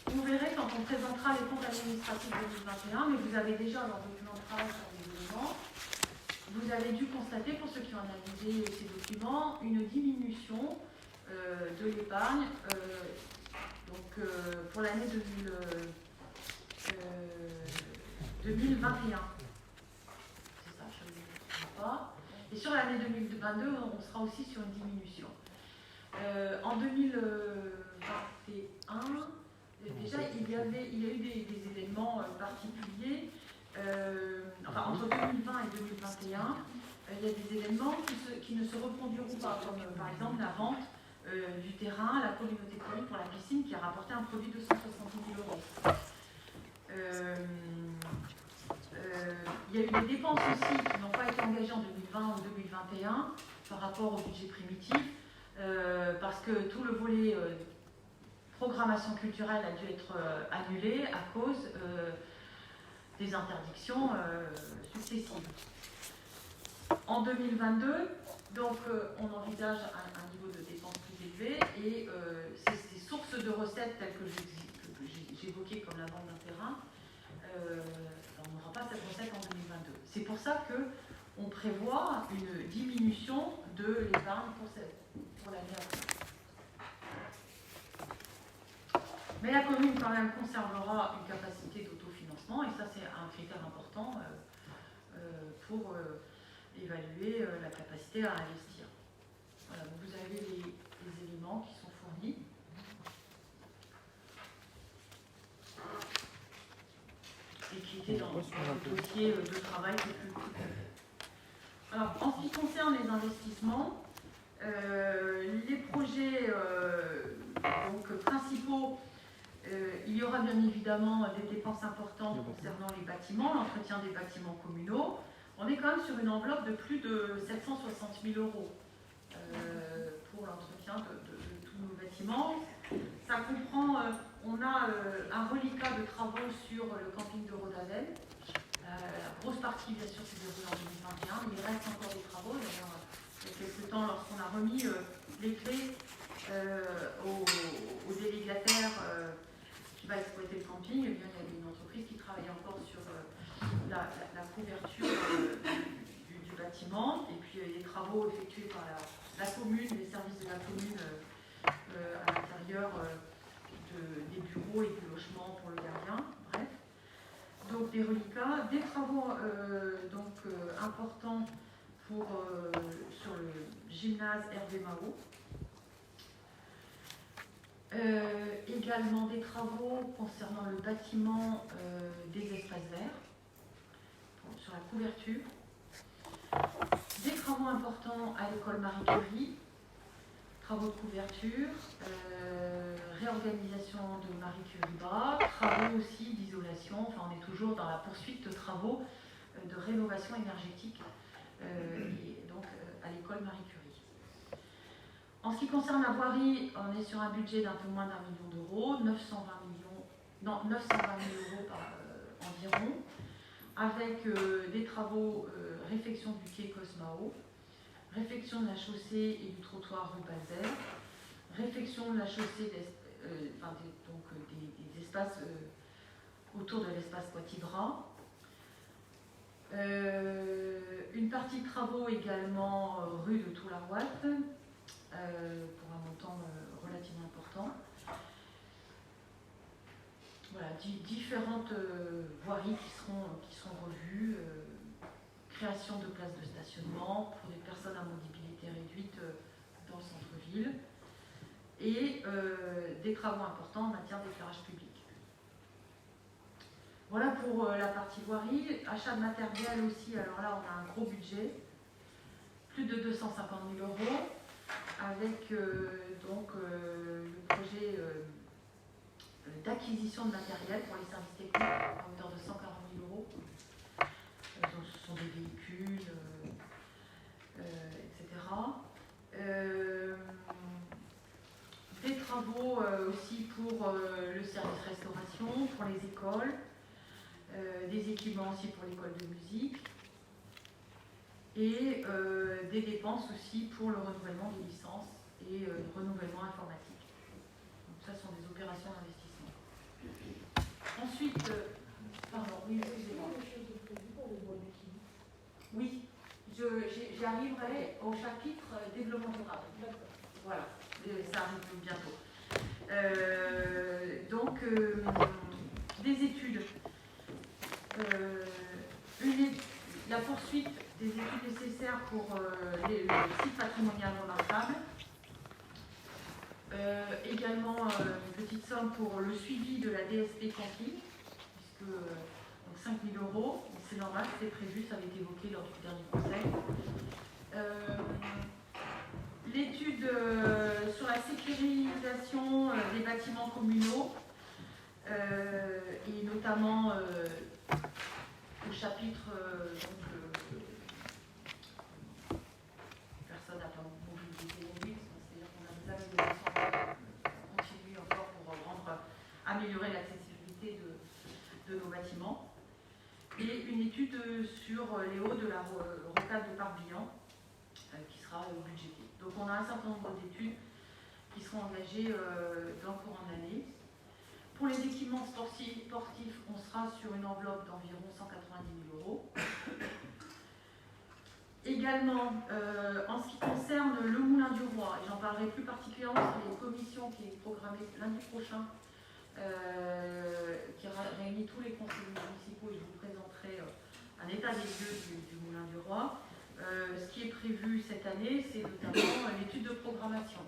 Vous verrez quand on présentera les comptes administratifs 2021, mais vous avez déjà dans le document de travail sur les éléments, vous avez dû constater, pour ceux qui ont analysé ces documents, une diminution de l'épargne pour l'année 2021. C'est ça, je ne me trompe pas. Et sur l'année 2022, on sera aussi sur une diminution. En 2021, déjà, il y a eu des événements particuliers. Entre 2020 et 2021, il y a des événements qui ne se reproduiront pas, comme par exemple la vente du terrain à la communauté de communes pour la piscine qui a rapporté un produit de 170 000 euros. Il y a eu des dépenses aussi qui n'ont pas été engagées en 2020 ou 2021 par rapport au budget primitif, parce que tout le volet programmation culturelle a dû être annulé à cause des interdictions successives. En 2022, donc, on envisage un niveau de dépenses plus élevé et ces sources de recettes telles que j'évoquais comme la vente d'un terrain, on n'aura pas cette recette en 2022. C'est pour ça qu'on prévoit une diminution de l'épargne pour l'année à venir. Mais la commune, quand même, conservera une capacité d'autofinancement, et ça, c'est un critère important pour évaluer la capacité à investir. Voilà, donc vous avez les éléments qui sont fournis. Et qui étaient dans le dossier de travail que plus. Alors, en ce qui concerne les investissements, les projets principaux, il y aura bien évidemment des dépenses importantes concernant les bâtiments, l'entretien des bâtiments communaux. On est quand même sur une enveloppe de plus de 760 000 euros pour l'entretien de tous nos bâtiments. Ça comprend, on a un reliquat de travaux sur le camping de Rodavelle. La grosse partie, bien sûr, s'est déroulée en 2021, mais il reste encore des travaux. D'ailleurs, il y a quelques temps, lorsqu'on a remis les clés aux délégataires qui va exploiter le camping, eh bien, il y avait une entreprise qui travaillait encore sur la couverture du bâtiment, et puis les travaux effectués par la commune, les services de la commune à l'intérieur des bureaux et du logement pour le gardien, bref. Donc des reliquats, des travaux importants sur le gymnase Hervé Mao. Également des travaux concernant le bâtiment des espaces verts, sur la couverture. Des travaux importants à l'école Marie Curie, travaux de couverture, réorganisation de Marie Curie Bas, travaux aussi d'isolation, enfin on est toujours dans la poursuite de travaux de rénovation énergétique et donc à l'école Marie Curie. En ce qui concerne la voirie, on est sur un budget d'un peu moins d'1 million d'euros, 920 000 euros environ, avec des travaux réfection du quai Cosmao, réfection de la chaussée et du trottoir rue Bazel, réfection de la chaussée des espaces autour de l'espace Poitivras, une partie de travaux également rue de Toularouat, pour un montant relativement important. Voilà, différentes voiries qui seront revues, création de places de stationnement pour des personnes à mobilité réduite dans le centre-ville et des travaux importants en matière d'éclairage public. Voilà pour la partie voirie. Achat de matériel aussi, alors là on a un gros budget, plus de 250 000 euros, avec le projet d'acquisition de matériel pour les services techniques à hauteur de 140 000 euros. Donc, ce sont des véhicules, etc. Des travaux aussi pour le service restauration, pour les écoles, des équipements aussi pour l'école de musique, et des dépenses aussi pour le renouvellement des licences et le renouvellement informatique. Donc ça sont des opérations d'investissement. Ensuite, pardon, oui, excusez-moi. Oui, j'arriverai au chapitre développement durable. Voilà, ça arrive bientôt. Des études. La poursuite des études nécessaires pour le site patrimonial remarquable. Également une petite somme pour le suivi de la DSP cantine, puisque 5 000 euros, c'est normal, c'était prévu, ça avait été évoqué lors du dernier conseil. L'étude sur la sécurisation des bâtiments communaux, et notamment au chapitre personne n'a pas mobilisé réduite, c'est-à-dire qu'on a des améliorations, on continue encore pour améliorer l'accessibilité de nos bâtiments. Et une étude sur les hauts de la rocade de Parc-Guyan qui sera budgétée. Donc on a un certain nombre d'études qui seront engagées dans le courant de l'année. Pour les équipements sportifs, on sera sur une enveloppe d'environ 190 000 euros. Également, en ce qui concerne le Moulin du Roi, et j'en parlerai plus particulièrement sur les commissions qui est programmée lundi prochain, qui réunit tous les conseillers municipaux, et je vous présenterai un état des lieux du Moulin du Roi. Ce qui est prévu cette année, c'est notamment l'étude de programmation.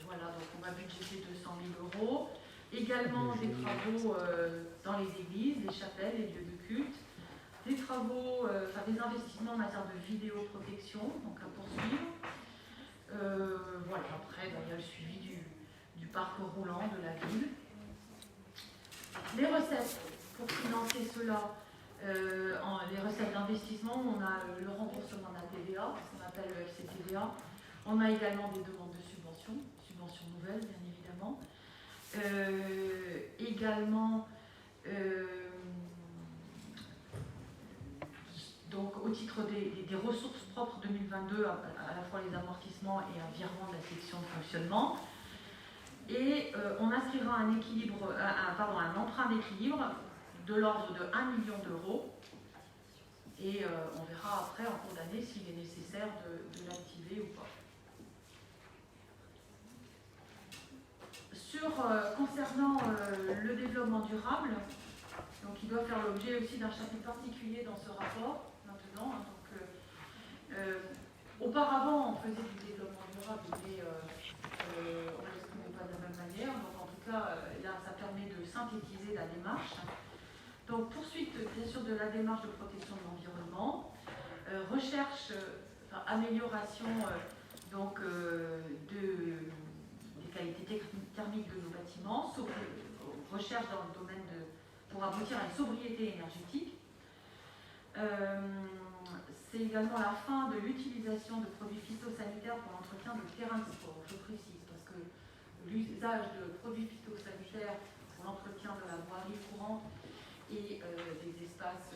Voilà, donc on va budgéter 200 000 euros. Également des travaux dans les églises, les chapelles, les lieux de culte. Des travaux, des investissements en matière de vidéoprotection, donc à poursuivre. Voilà, après, il y a le suivi du parc roulant de la ville. Les recettes, pour financer cela, les recettes d'investissement, on a le remboursement de la TVA, ce qu'on appelle le FCTVA. On a également des demandes de subventions nouvelles, bien évidemment. Également, donc au titre des ressources propres 2022, à la fois les amortissements et un virement de la section de fonctionnement. Et on inscrira un emprunt d'équilibre de l'ordre de 1 million d'euros. Et on verra après, en cours d'année, s'il est nécessaire de l'activer ou pas. Concernant le développement durable, Donc il doit faire l'objet aussi d'un chapitre particulier dans ce rapport, maintenant. Hein. Auparavant, on faisait du développement durable, mais on ne l'exprimait pas de la même manière. Donc en tout cas, là, ça permet de synthétiser la démarche. Donc poursuite, bien sûr, de la démarche de protection de l'environnement, recherche, amélioration des qualités thermiques de nos bâtiments, recherche dans le domaine pour aboutir à une sobriété énergétique. C'est également la fin de l'utilisation de produits phytosanitaires pour l'entretien de terrains de sport, je précise, parce que l'usage de produits phytosanitaires pour l'entretien de la voirie courante et des espaces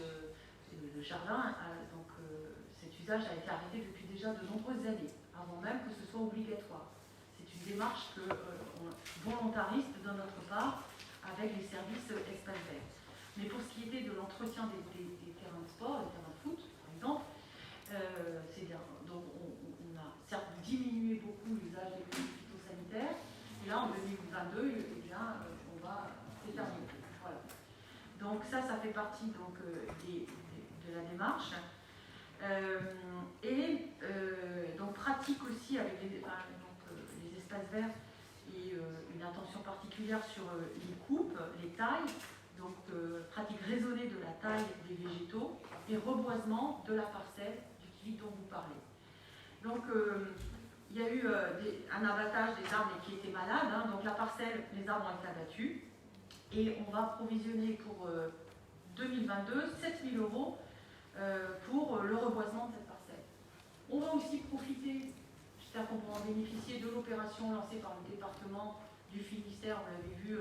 de jardin, cet usage a été arrêté depuis déjà de nombreuses années, avant même que ce soit obligatoire. C'est une démarche volontariste de notre part avec les services espaces verts. Mais pour ce qui était de l'entretien des terrains de sport, les terrains de foot, par exemple, c'est bien. Donc on a certes diminué beaucoup l'usage des produits phytosanitaires, et là en 2022, eh bien, on va déterminer. Voilà. Donc ça fait partie donc, de la démarche. Donc pratique aussi avec les espaces verts et une attention particulière sur les coupes, les tailles, donc pratique raisonnée de la taille des végétaux et reboisement de la parcelle du dont vous parlez. Donc il y a eu un abattage des arbres qui étaient malades, hein, donc la parcelle, les arbres ont été abattus et on va provisionner pour 2022 7 000 € pour le reboisement de cette parcelle. On va aussi profiter, j'espère qu'on pourra en bénéficier, de l'opération lancée par le département du Finistère, on l'avait vu,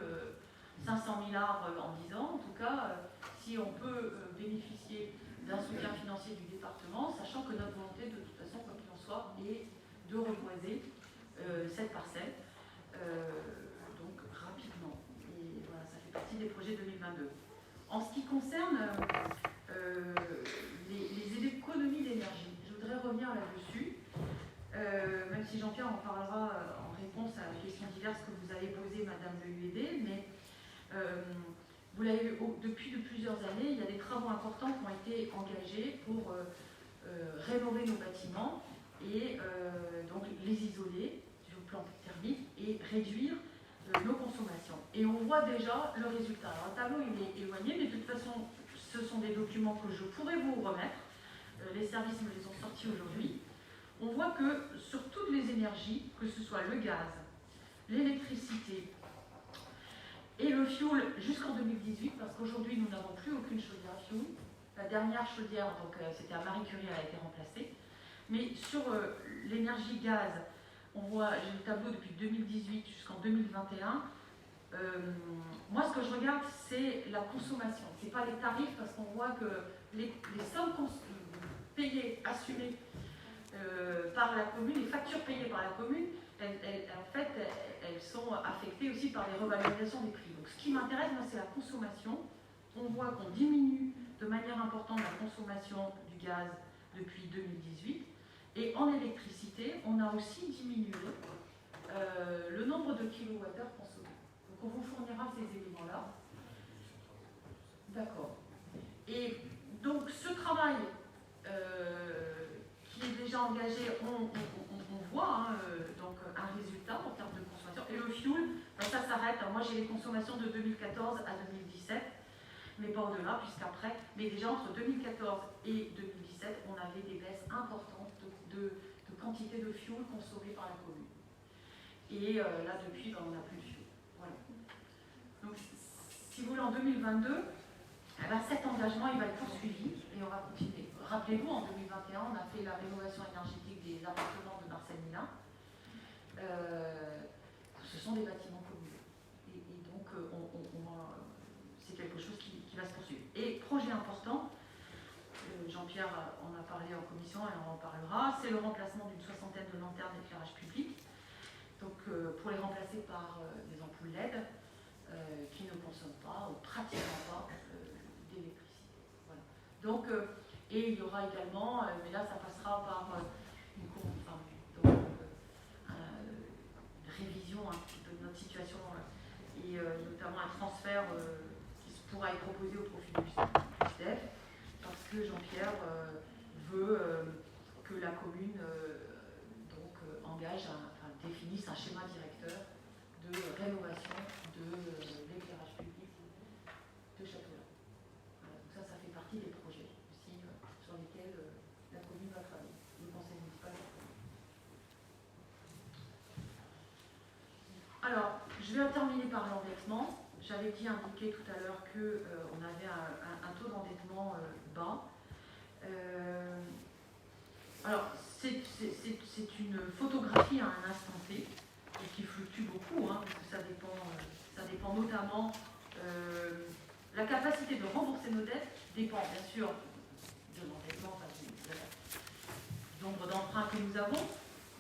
500 000 arbres en 10 ans. En tout cas, si on peut bénéficier d'un soutien financier du département, sachant que notre volonté, de toute façon, quoi qu'il en soit, est de reboiser cette parcelle, donc rapidement. Et voilà, ça fait partie des projets 2022. En ce qui concerne les économies d'énergie, je voudrais revenir là-dessus, même si Jean-Pierre en parlera en réponse à la question diverse que vous avez posée, Madame de l'UED, mais vous l'avez vu, depuis plusieurs années, il y a des travaux importants qui ont été engagés pour rénover nos bâtiments et donc les isoler sur le plan thermique et réduire nos consommations. Et on voit déjà le résultat. Alors, le tableau il est éloigné, mais de toute façon, ce sont des documents que je pourrais vous remettre. Les services me les ont sortis aujourd'hui. On voit que sur toutes les énergies, que ce soit le gaz, l'électricité et le fioul jusqu'en 2018, parce qu'aujourd'hui nous n'avons plus aucune chaudière à fioul. La dernière chaudière, donc c'était à Marie Curie, elle a été remplacée. Mais sur l'énergie gaz, on voit, j'ai le tableau depuis 2018 jusqu'en 2021. Moi, ce que je regarde, c'est la consommation. Ce n'est pas les tarifs, parce qu'on voit que les sommes payées, assumées par la commune, les factures payées par la commune, elles sont affectées aussi par les revalorisations des prix. Donc, ce qui m'intéresse, moi, c'est la consommation. On voit qu'on diminue de manière importante la consommation du gaz depuis 2018. Et en électricité, on a aussi diminué le nombre de kilowattheures consommés. Donc on vous fournira ces éléments-là. D'accord. Et donc ce travail qui est déjà engagé, on voit donc un résultat en termes de consommation. Et le fioul, ben ça s'arrête. Moi j'ai les consommations de 2014 à 2017, mais pas au-delà, puisqu'après, mais déjà entre 2014 et 2017, on avait des baisses importantes de quantité de fioul consommé par la commune. Et là, depuis, ben, on n'a plus de fioul. Voilà. Donc, si vous voulez, en 2022, eh ben, cet engagement, il va être poursuivi et on va continuer. Rappelez-vous, en 2021, on a fait la rénovation énergétique des appartements de Marcel Milin. Ce sont des bâtiments communaux. Et donc, c'est quelque chose qui va se poursuivre. Et projet important, Jean-Pierre en a parlé en commission et on en parlera, c'est le remplacement d'une 60aine de lanternes d'éclairage public, donc pour les remplacer par des ampoules LED qui ne consomment pas ou pratiquement pas d'électricité. Voilà. Donc, et il y aura également, mais là ça passera par une révision un petit peu de notre situation et notamment un transfert pourra être proposé au profit du SDEF, parce que Jean-Pierre veut que la commune définisse un schéma directeur de rénovation de l'éclairage public de Châteaulin. Voilà, donc ça fait partie des projets aussi sur lesquels la commune va travailler, le conseil municipal. Alors, je vais terminer par l'endettement. J'avais indiqué tout à l'heure qu'on avait un taux d'endettement bas. Alors, c'est une photographie à un instant T, et qui fluctue beaucoup, hein, parce que ça dépend notamment. La capacité de rembourser nos dettes dépend bien sûr de l'endettement, enfin, du nombre d'emprunts que nous avons,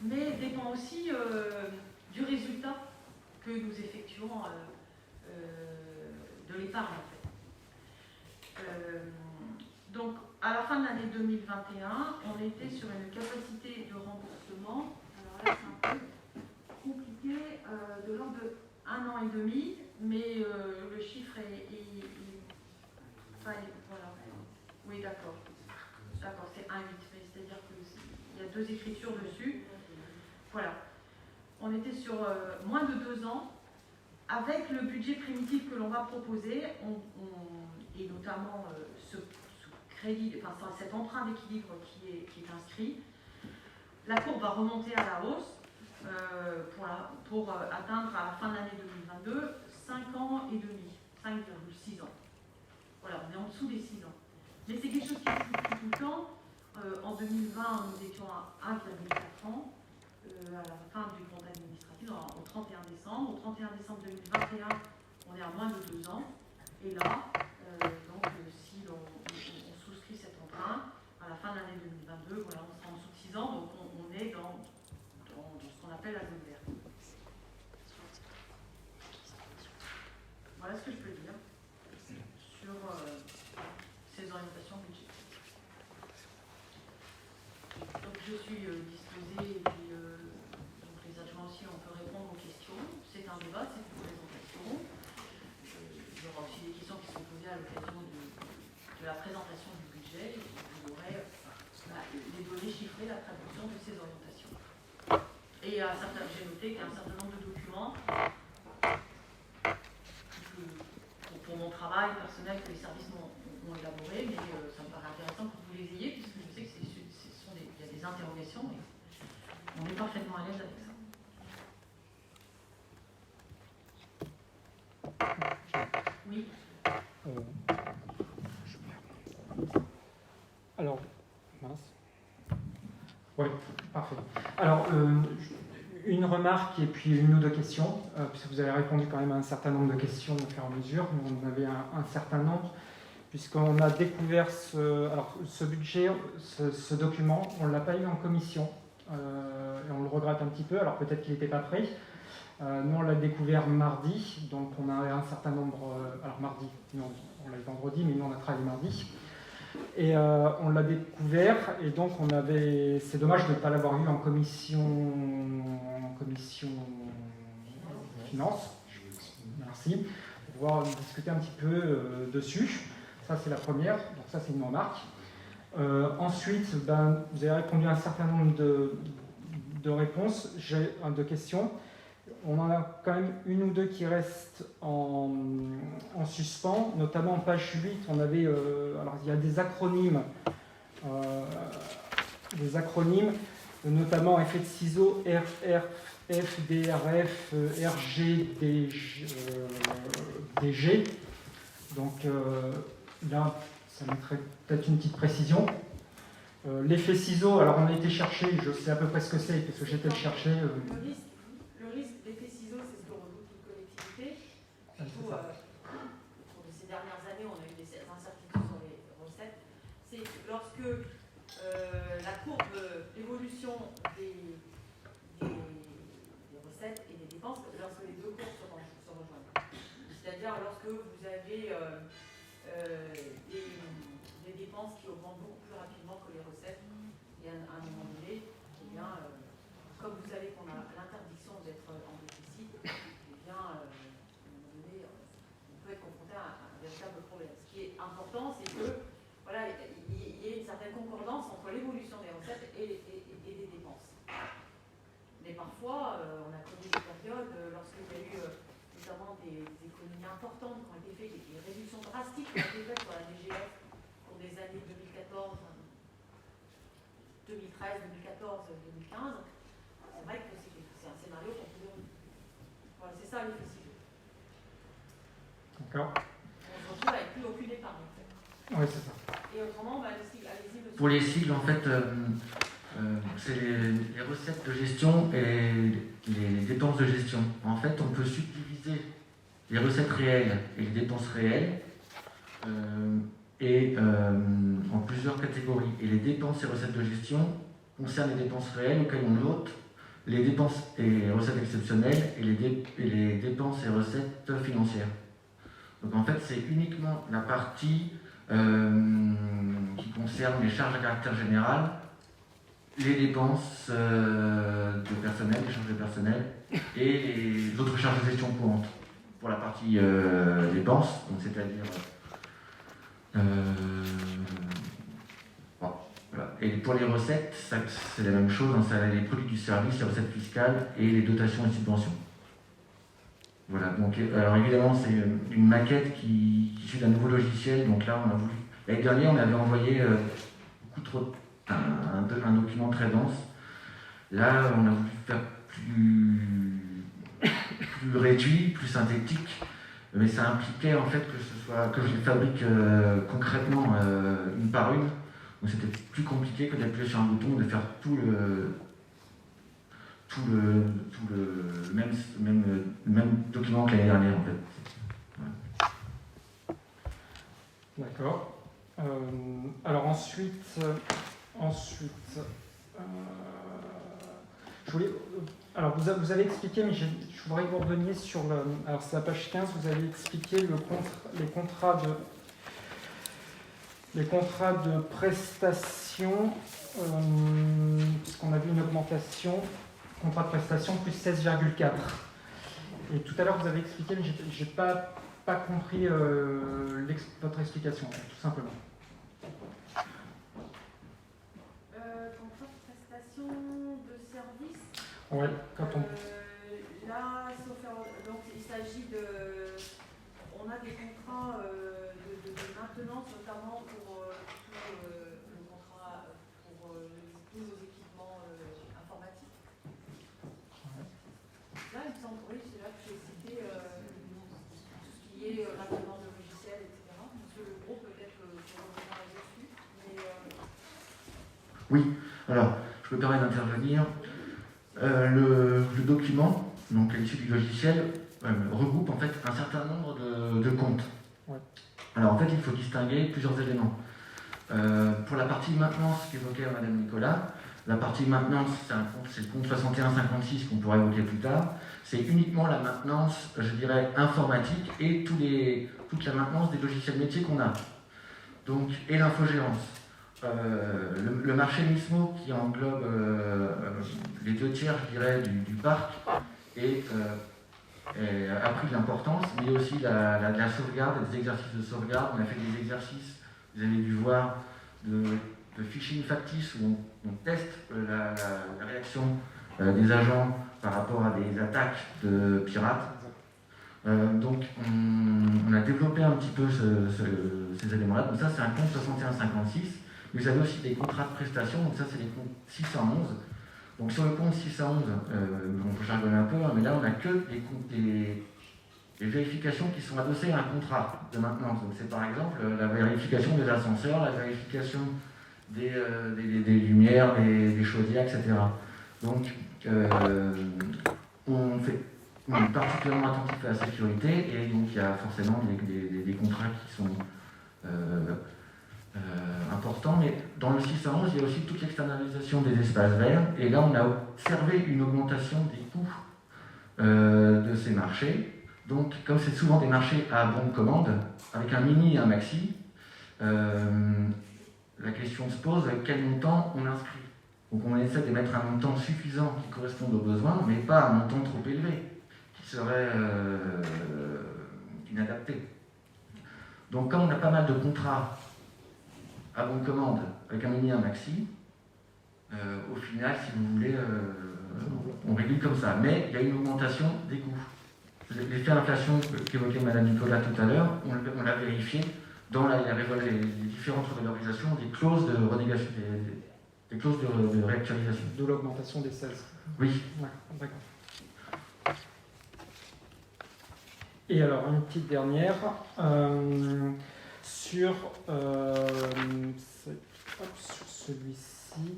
mais dépend aussi du résultat que nous effectuons de l'épargne en fait. Donc à la fin de l'année 2021, on était sur une capacité de remboursement, alors là c'est un peu compliqué, de l'ordre de 1 an et demi, mais le chiffre voilà. Oui, d'accord. D'accord, c'est 1,8, mais c'est-à-dire qu'il y a 2 écritures dessus. Voilà. On était sur moins de 2 ans. Avec le budget primitif que l'on va proposer, et notamment cet emprunt d'équilibre qui est inscrit, la courbe va remonter à la hausse pour atteindre à la fin de l'année 2022 5 ans et demi, 5,6 ans. Voilà, on est en dessous des 6 ans. Mais c'est quelque chose qui fluctue tout le temps. En 2020, nous étions à 1,4 ans. À la fin du compte administratif, au 31 décembre. Au 31 décembre 2021, on est à moins de 2 ans. Et là, si l'on souscrit cet emprunt, à la fin de l'année 2022, voilà, on sera en dessous de 6 ans, donc on est dans ce qu'on appelle la zone verte. Voilà ce que je peux dire sur ces orientations budgétaires. Donc je suis disposée, et puis donc les adjoints aussi, on peut répondre aux questions. C'est un débat, c'est une présentation. Il y aura aussi des questions qui sont posées à l'occasion de la présentation du budget. Et vous aurez les données chiffrées, la traduction de ces orientations. Et j'ai noté qu'il y a un certain nombre de documents pour mon travail personnel que les services m'ont élaboré, mais ça me paraît intéressant que vous les ayez, puisque je sais que il y a des interrogations et on est parfaitement à l'aise avec ça. Oui. Alors, mince. Oui, parfait. Alors, une remarque et puis une ou deux questions, puisque vous avez répondu quand même à un certain nombre de questions au fur et à mesure. Nous, on en avait un certain nombre, puisqu'on a découvert ce budget, ce document, on ne l'a pas eu en commission, et on le regrette un petit peu, alors peut-être qu'il n'était pas prêt. Nous, on l'a découvert mardi, donc on a un certain nombre... alors mardi, non, on l'a eu vendredi, mais nous, on a travaillé mardi. Et on l'a découvert, et donc c'est dommage de ne pas l'avoir eu en commission finance. Merci. Pour pouvoir discuter un petit peu dessus. Ça, c'est la première. Donc ça, c'est une remarque. Ensuite, vous avez répondu à un certain nombre de réponses, de questions. On en a quand même une ou deux qui restent en suspens, notamment en page 8, on avait, alors il y a des acronymes, notamment effet de ciseaux, RRF, DRF, RG, DG. Donc là, ça mettrait peut-être une petite précision. L'effet ciseaux, alors on a été chercher, je sais à peu près ce que c'est, parce que j'étais le chercher. Le risque d'effet ciseaux, c'est ce que redoute une collectivité. Surtout, au cours de ces dernières années, on a eu des incertitudes sur les recettes. C'est lorsque la courbe d'évolution des recettes et des dépenses, lorsque les deux courbes se rejoignent. C'est-à-dire lorsque vous avez des dépenses qui augmentent beaucoup plus rapidement que les recettes, et à un moment donné, eh bien, comme vous savez qu'on a l'interdiction d'être en déficit, eh bien, à un moment donné, on peut être confronté à un un véritable problème. Ce qui est important, c'est que voilà, il y ait une certaine concordance entre l'évolution des recettes et des dépenses. Mais parfois, on a connu des périodes lorsqu'il y a eu notamment des économies importantes qui ont été faites, des réductions drastiques qui ont été faites sur la DGF pour des années 2014, 2013, 2014, 2015. C'est vrai que c'est un scénario qu'on peut donner. Voilà, c'est ça l'effet ciseau. D'accord. On se retrouve avec plus aucune épargne en fait. Oui, c'est ça. Et autrement, bah, allez-y, monsieur. Pour les sigles, en fait, c'est les recettes de gestion et les dépenses de gestion. En fait, on peut subdiviser les recettes réelles et les dépenses réelles en plusieurs catégories. Et les dépenses et recettes de gestion concernent les dépenses réelles auxquelles on note les dépenses et recettes exceptionnelles et les dépenses et recettes financières. Donc en fait, c'est uniquement la partie qui concerne les charges à caractère général, les dépenses de personnel, les charges de personnel et les autres charges de gestion courantes. Pour la partie dépenses, donc c'est-à-dire voilà. Et pour les recettes, c'est la même chose, hein, ça les produits du service, les recettes fiscales et les dotations et subventions. Voilà, donc alors évidemment c'est une maquette qui est issue d'un nouveau logiciel, donc là on a voulu. L'année dernière on avait envoyé beaucoup trop un document très dense. Là on a voulu faire plus réduit, plus synthétique, mais ça impliquait en fait que je les fabrique concrètement une par une. Donc c'était plus compliqué que d'appuyer sur un bouton et de faire tout le même document que l'année dernière en fait. Ouais. D'accord. Alors ensuite, je voulais, alors vous avez expliqué, mais je voudrais que vous reveniez sur le. Alors c'est la page 15. Vous avez expliqué les contrats de prestation, puisqu'on a vu une augmentation. Contrat de prestation plus 16,4. Et tout à l'heure, vous avez expliqué, mais je n'ai pas compris votre explication, tout simplement. Contrat de prestation de service. Oui, quand on. Là, donc il s'agit de. On a des contrats de maintenance, notamment pour le contrat pour tous nos équipements informatiques. Là, il me semble, oui, c'est là que j'ai cité tout ce qui est maintenance de logiciels, etc. Monsieur Legros, peut-être que je reviendrai là-dessus. Oui, alors, je me permets d'intervenir. Le document, donc l'issue du logiciel, regroupe en fait un certain nombre de comptes. Ouais. Alors en fait, il faut distinguer plusieurs éléments. Pour la partie maintenance qu'évoquait Madame Nicolas, la partie maintenance, c'est le compte 6156 qu'on pourra évoquer plus tard. C'est uniquement la maintenance, je dirais, informatique et toute la maintenance des logiciels métiers qu'on a. Donc, et l'infogérance. Le marché MISMO qui englobe les 2/3, je dirais, du parc a pris de l'importance, mais aussi la sauvegarde, des exercices de sauvegarde. On a fait des exercices, vous avez dû voir, de phishing factice où on teste la réaction des agents par rapport à des attaques de pirates. Donc on a développé un petit peu ces éléments-là. Donc ça c'est un compte 6156. Vous avez aussi des contrats de prestation, donc ça c'est les comptes 611. Donc sur le compte 611, on jargonne un peu, hein, mais là on n'a que les vérifications qui sont adossées à un contrat de maintenance. Donc c'est par exemple la vérification des ascenseurs, la vérification des lumières, des chaudières, etc. Donc on est particulièrement attentif à la sécurité et donc il y a forcément des contrats qui sont importants, mais dans le 611, il y a aussi toute l'externalisation des espaces verts, et là on a observé une augmentation des coûts de ces marchés. Donc comme c'est souvent des marchés à bon de commande, avec un mini et un maxi, la question se pose avec quel montant on inscrit. Donc on essaie de mettre un montant suffisant qui corresponde aux besoins, mais pas un montant trop élevé, qui serait inadapté. Donc comme on a pas mal de contrats à bonne commande avec un mini et un maxi, au final, si vous voulez, on régule comme ça. Mais il y a une augmentation des coûts. L'effet inflation qu'évoquait Mme Nicolas tout à l'heure, on l'a vérifié dans les différentes revalorisations des clauses de renégation, des clauses de réactualisation. De l'augmentation des 16. Oui. D'accord. Et alors, une petite dernière sur celui-ci.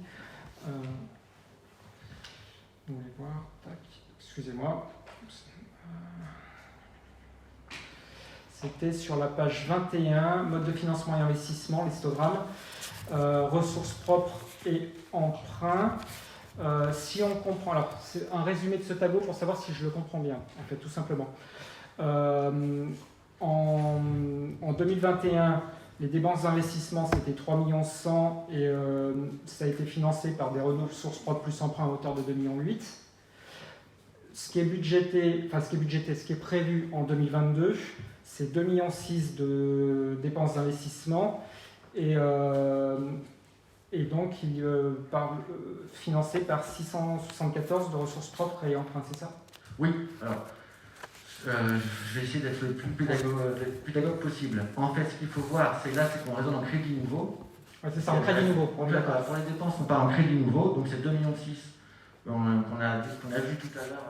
Vous voulez voir, tac, excusez-moi. C'était sur la page 21, mode de financement et investissement, l'histogramme, ressources propres et emprunts. Si on comprend, alors c'est un résumé de ce tableau pour savoir si je le comprends bien, en fait, tout simplement. En 2021, les dépenses d'investissement, c'était 3,1 millions et ça a été financé par des ressources propres plus emprunts à hauteur de 2,8 millions. Ce qui est prévu en 2022, c'est 2,6 millions de dépenses d'investissement et donc financé par 674 de ressources propres et emprunts, c'est ça? Oui, alors je vais essayer d'être le plus pédagogue possible. En fait, ce qu'il faut voir, c'est qu'on raisonne en crédit nouveau. Ouais, c'est ça, en crédit nouveau. Pour les dépenses, on part en crédit nouveau, donc c'est 2,6 millions qu'on a vu tout à l'heure.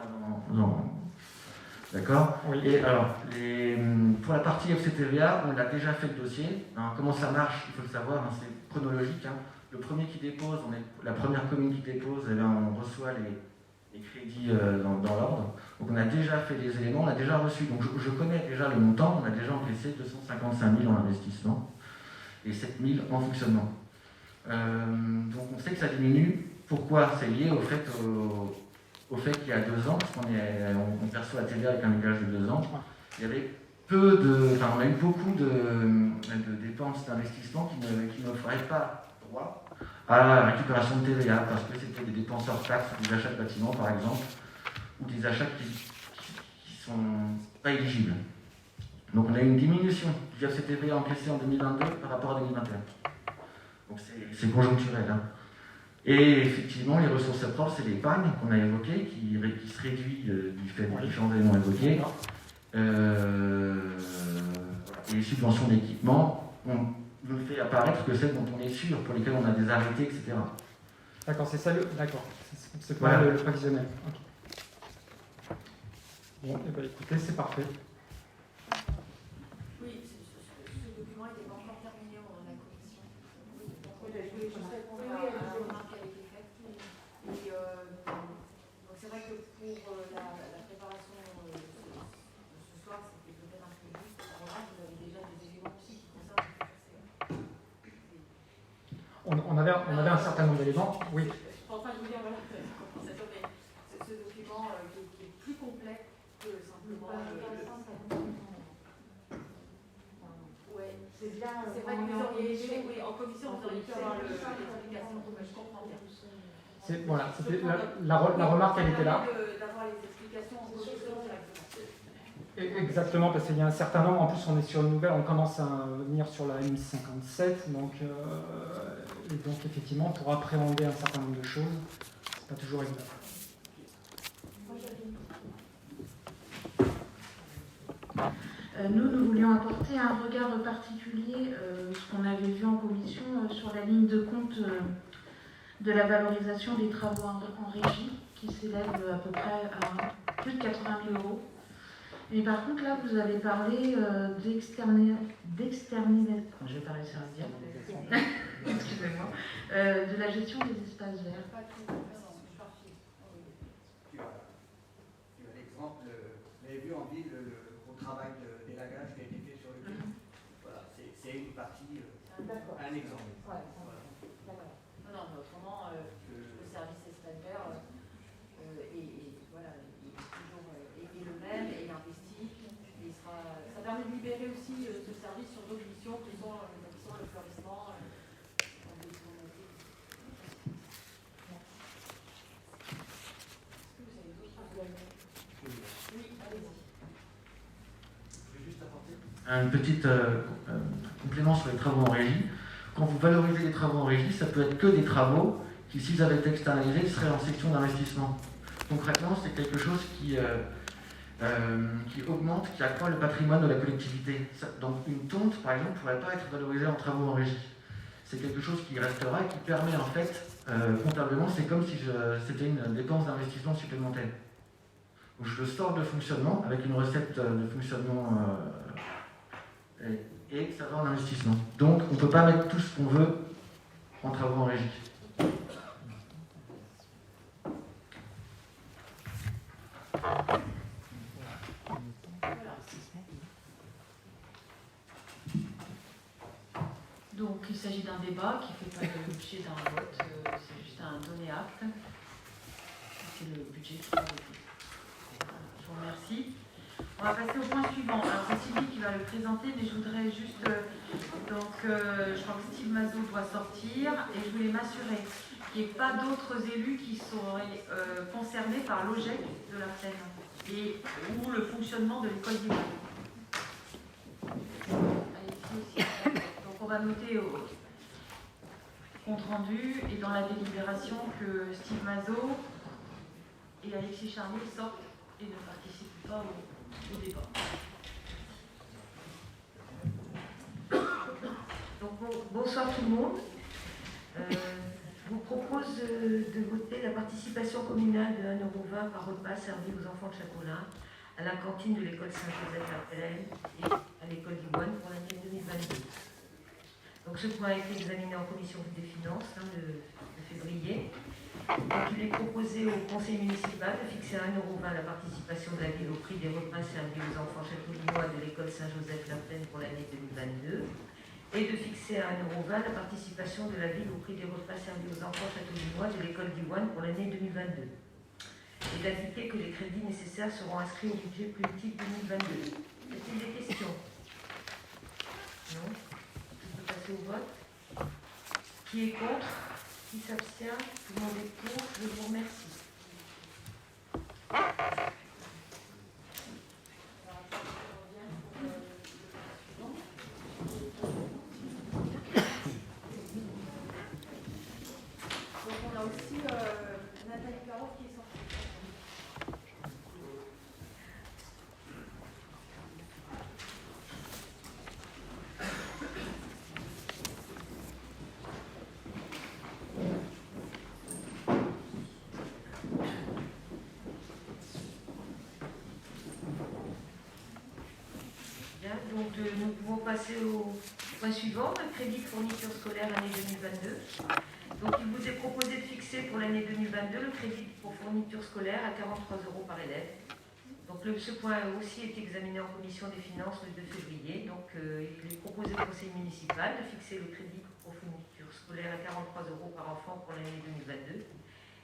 D'accord. Oui. Et alors, pour la partie FCTVA, on a déjà fait le dossier. Alors, comment ça marche, il faut le savoir, c'est chronologique. Le premier qui dépose, la première commune qui dépose, on reçoit les crédits dans l'ordre. Donc on a déjà fait les éléments, on a déjà reçu. Donc je connais déjà le montant, on a déjà encaissé 255 000 en investissement et 7 000 en fonctionnement. Donc on sait que ça diminue. Pourquoi? C'est lié au fait qu'il y a 2 ans, parce qu'on perçoit la TVA avec un décalage de 2 ans, il y avait on a eu beaucoup de dépenses d'investissement qui n'offraient pas droit à la récupération de TVA, parce que c'était des dépenses hors taxes, des achats de bâtiments par exemple, ou des achats qui ne sont pas éligibles. Donc on a eu une diminution du FCTVA encaissé en 2022 par rapport à 2021. Donc c'est conjoncturel. Et effectivement, les ressources propres, c'est l'épargne qu'on a évoquée, qui se réduit du fait des différents éléments évoqués. Et les subventions d'équipement, on ne fait apparaître que celles dont on est sûr, pour lesquelles on a des arrêtés, etc. D'accord, c'est ça D'accord. C'est pas voilà. le prévisionnel. Okay. Bon, et bien écoutez, c'est parfait. Oui, ce document n'était pas encore terminé en la commission. Je voulais juste répondre à la remarque qui a été faite. Et donc c'est vrai que pour la préparation de ce soir, c'était peut-être un peu juste. En revanche, vous avez déjà des éléments qui concernent le on avait un certain nombre d'éléments, oui. Je suis en train de vous dire, voilà, compensation, mais ce document qui est plus complet que simplement c'est bien. C'est vrai que vous auriez été, oui, en commission, vous auriez pu avoir l'explication, je comprends bien. Voilà, c'était la remarque, elle était là. D'avoir les explications en commission directement. Exactement, parce qu'il y a un certain nombre, en plus on est sur une nouvelle, on commence à venir sur la M57, donc effectivement pour appréhender un certain nombre de choses, c'est pas toujours évident. Nous voulions apporter un regard particulier, ce qu'on avait vu en commission, sur la ligne de compte de la valorisation des travaux en régie, qui s'élève à peu près à plus de 80 000 €. Mais par contre, là, vous avez parlé d'externalisation, je vais pas réussir à le dire, excusez-moi, de la gestion des espaces verts. L'exemple, vous avez vu en ville le gros travail d'élagage qui a été fait sur le quai. Voilà, c'est une partie, un exemple. Ouais, d'accord. Non, mais autrement, le service espace vert voilà, il est toujours le même et il investit. Ça permet de libérer aussi ce service sur d'autres missions qui sont le fleurissement. Est-ce que vous avez d'autres choses? Oui, allez-y. Je vais juste apporter un petit complément sur les travaux en régie. Quand vous valorisez les travaux en régie, ça peut être que des travaux qui, s'ils avaient été externalisés, seraient en section d'investissement. Concrètement, c'est quelque chose qui augmente, qui accroît le patrimoine de la collectivité. Donc une tonte, par exemple, ne pourrait pas être valorisée en travaux en régie. C'est quelque chose qui restera et qui permet en fait, comptablement, c'est comme si c'était une dépense d'investissement supplémentaire. Donc je le sors de fonctionnement avec une recette de fonctionnement et ça va en investissement. Donc on ne peut pas mettre tout ce qu'on veut en travaux en régie. Donc il s'agit d'un débat qui ne fait pas l'objet d'un vote, c'est juste un donné acte. C'est le budget qui va voter. Voilà, je vous remercie. On va passer au point suivant. Alors c'est Sylvie qui va le présenter, mais je voudrais juste... je crois que Steve Mazo doit sortir et je voulais m'assurer qu'il n'y ait pas d'autres élus qui seraient concernés par l'OGEC de la Plaine et ou le fonctionnement de l'école d'Ivry. Donc on va noter au compte rendu et dans la délibération que Steve Mazo et Alexis Charnier sortent et ne participent pas au débat. Donc bonsoir tout le monde. Je vous propose de voter la participation communale de 1,20 € par repas servi aux enfants de Châteaulin à la cantine de l'école Saint-Joseph-la-Plaine et à l'école d'Ivoine pour l'année 2022. Donc ce point a été examiné en commission des finances le février. Donc il est proposé au conseil municipal de fixer à 1,20 € la participation de la ville au prix des repas servis aux enfants châteaulinois de l'école Saint-Joseph-la-Plaine pour l'année 2022 et de fixer à 1,20 € la participation de la ville au prix des repas servis aux enfants châteaulinois de l'école d'Ivoine pour l'année 2022 et d'indiquer que les crédits nécessaires seront inscrits au budget politique 2022. Y a-t-il des questions? Non? On peut passer au vote. Qui est contre? Qui s'abstient? Tout le monde est pour. Je vous remercie. Donc on a aussi Nathalie Caroff qui est sortie. Donc nous pouvons passer au point suivant, le crédit de fourniture scolaire année 2022. Donc il vous est proposé de fixer pour l'année 2022 le crédit pour fourniture scolaire à 43 € par élève. Donc ce point a aussi été examiné en commission des finances le 2 février. Donc il est proposé au conseil municipal de fixer le crédit pour fourniture scolaire à 43 € par enfant pour l'année 2022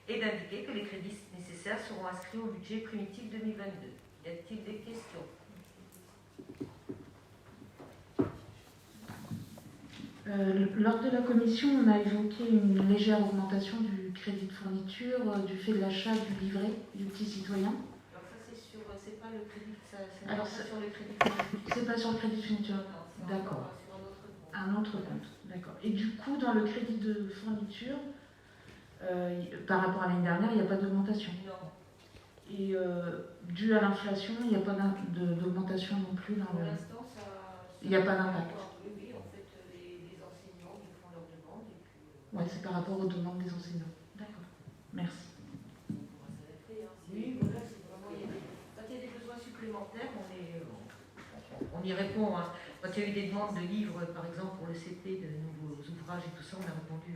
et d'indiquer que les crédits nécessaires seront inscrits au budget primitif 2022. Y a-t-il des questions? Lors de la commission, on a évoqué une légère augmentation du crédit de fourniture du fait de l'achat du livret du petit citoyen. Alors ça c'est pas le crédit, c'est Alors, pas sur le crédit. C'est pas sur le crédit de fourniture. D'accord. Un autre compte. D'accord. Et du coup, dans le crédit de fourniture, par rapport à l'année dernière, il n'y a pas d'augmentation. Non. Et dû à l'inflation, il n'y a pas d'augmentation non plus dans Pour le. l'instant, Il n'y a pas d'impact. Oui, en fait, les enseignants ils font leurs demandes et puis. Oui, c'est par rapport aux demandes des enseignants. D'accord. Merci. Oui, voilà, c'est vraiment. Quand il y a des besoins supplémentaires, on y répond. Hein. Quand il y a eu des demandes de livres, par exemple, pour le CP, de nouveaux ouvrages et tout ça, on a répondu.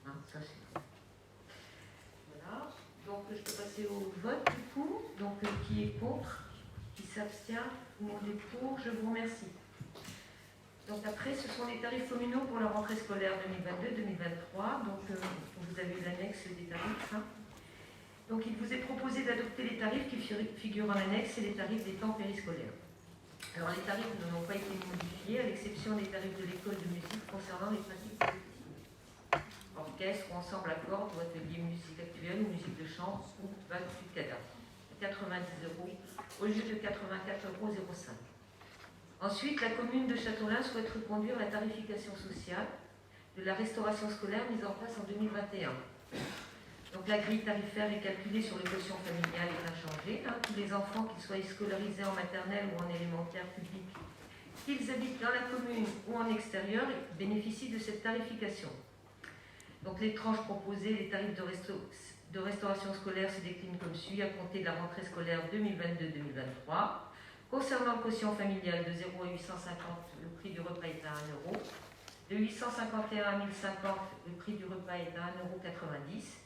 Hein, ça, c'est. Voilà. Donc, je peux passer au vote, du coup. Donc, qui est contre? Qui s'abstient? Tout le monde est pour. Je vous remercie. Donc après, ce sont les tarifs communaux pour la rentrée scolaire 2022-2023. Donc vous avez l'annexe des tarifs. Hein. Donc il vous est proposé d'adopter les tarifs qui figurent en annexe et les tarifs des temps périscolaires. Alors les tarifs n'ont pas été modifiés, à l'exception des tarifs de l'école de musique concernant les pratiques collectives. Orchestre ou ensemble à cordes ou atelier musique actuelle ou musique de chant ou batterie de cadavre. 90 € au lieu de 84,05 €. Ensuite, la commune de Châteaulin souhaite reconduire la tarification sociale de la restauration scolaire mise en place en 2021. Donc la grille tarifaire est calculée sur le quotient familial est inchangée. Tous les enfants, qu'ils soient scolarisés en maternelle ou en élémentaire public, qu'ils habitent dans la commune ou en extérieur, bénéficient de cette tarification. Donc les tranches proposées, les tarifs de restauration scolaire se déclinent comme suit à compter de la rentrée scolaire 2022-2023. Concernant le quotient familial de 0 à 850, le prix du repas est à 1 €. De 851 à 1050, le prix du repas est à 1,90 €.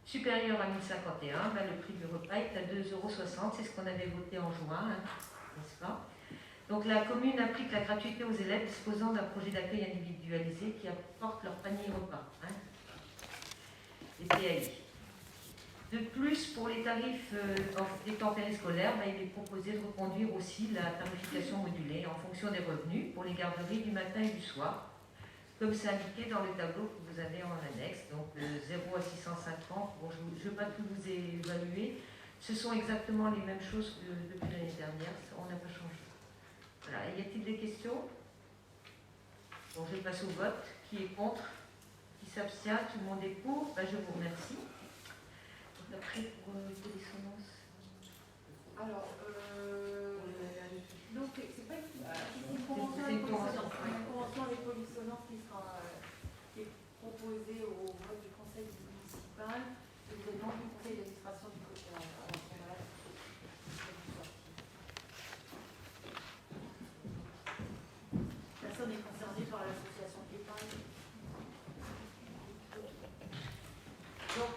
Supérieur à 1051, le prix du repas est à 2,60 €. C'est ce qu'on avait voté en juin, n'est-ce pas? Donc la commune applique la gratuité aux élèves disposant d'un projet d'accueil individualisé qui apporte leur panier repas, les PAI. De plus, pour les tarifs des temps périscolaires, il est proposé de reconduire aussi la tarification modulée en fonction des revenus pour les garderies du matin et du soir, comme c'est indiqué dans le tableau que vous avez en annexe. Donc de 0 à 650, bon, je ne vais pas tout vous évaluer, ce sont exactement les mêmes choses que depuis l'année dernière, on n'a pas changé. Voilà. Y a-t-il des questions? Bon, je passe au vote. Qui est contre? Qui s'abstient? Tout le monde est pour? Je vous remercie. Donc après, pour les dissonances. Alors, donc c'est pas une convention avec polissonnance qui est proposée au vote du conseil municipal. Et vous êtes membre du conseil d'administration du côté. Personne n'est concerné par l'association d'épargne. Donc,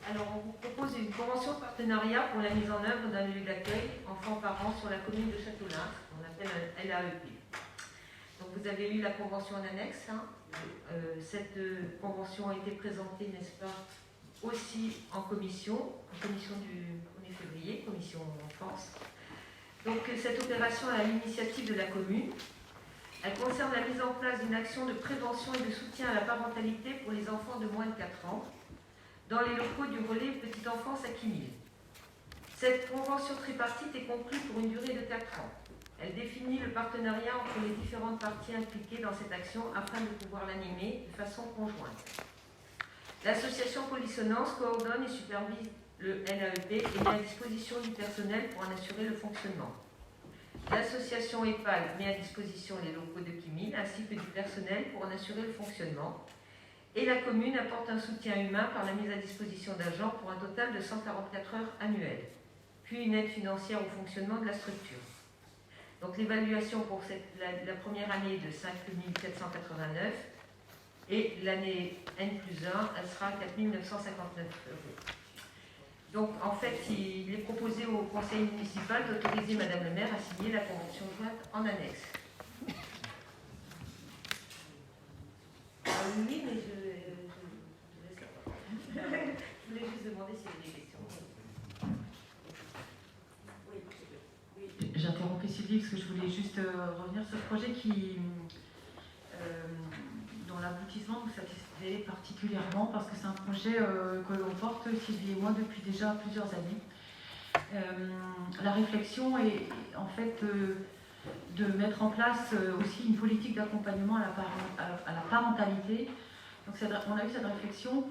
alors on vous propose une convention de partenariat pour la mise en œuvre d'un lieu d'accueil enfants-parents sur la commune de Châteaulin, qu'on appelle un LAEP. Donc vous avez eu la convention en annexe. Cette convention a été présentée, n'est-ce pas, aussi en commission du 1er février, commission enfance. Donc cette opération est à l'initiative de la commune. Elle concerne la mise en place d'une action de prévention et de soutien à la parentalité pour les enfants de moins de 4 ans dans les locaux du relais Petite Enfance à Quimille. Cette convention tripartite est conclue pour une durée de 4 ans. Elle définit le partenariat entre les différentes parties impliquées dans cette action afin de pouvoir l'animer de façon conjointe. L'association Polissonnance coordonne et supervise le LAEP et met à disposition du personnel pour en assurer le fonctionnement. L'association EPAL met à disposition les locaux de Quimille ainsi que du personnel pour en assurer le fonctionnement. Et la commune apporte un soutien humain par la mise à disposition d'agents pour un total de 144 heures annuelles, puis une aide financière au fonctionnement de la structure. Donc l'évaluation pour la première année est de 5 489 et l'année N+1, elle sera à 4 959 €. Donc en fait, il est proposé au conseil municipal d'autoriser Madame le maire à signer la convention jointe en annexe. Oui, mais je laisse la parole. Je voulais juste demander s'il y avait des questions. Oui. J'interromps Sylvie parce que je voulais juste revenir sur ce projet dont l'aboutissement nous satisfait particulièrement parce que c'est un projet que l'on porte, Sylvie et moi, depuis déjà plusieurs années. La réflexion est en fait de mettre en place aussi une politique d'accompagnement à la parentalité. Donc on a eu cette réflexion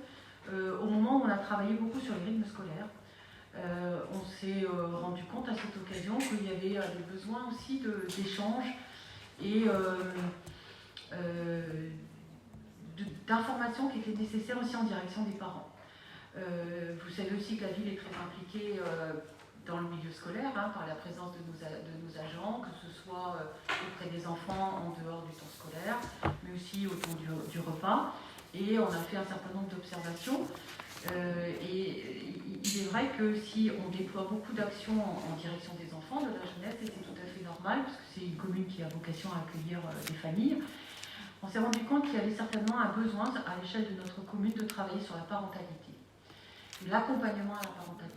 au moment où on a travaillé beaucoup sur les rythmes scolaires. On s'est rendu compte à cette occasion qu'il y avait des besoins aussi d'échanges et d'informations qui étaient nécessaires aussi en direction des parents. Vous savez aussi que la ville est très impliquée dans le milieu scolaire, par la présence de nos agents, que ce soit auprès des enfants en dehors du temps scolaire, mais aussi autour du repas. Et on a fait un certain nombre d'observations. Et il est vrai que si on déploie beaucoup d'actions en direction des enfants, de la jeunesse, et c'est tout à fait normal, parce que c'est une commune qui a vocation à accueillir des familles, on s'est rendu compte qu'il y avait certainement un besoin à l'échelle de notre commune de travailler sur la parentalité, l'accompagnement à la parentalité.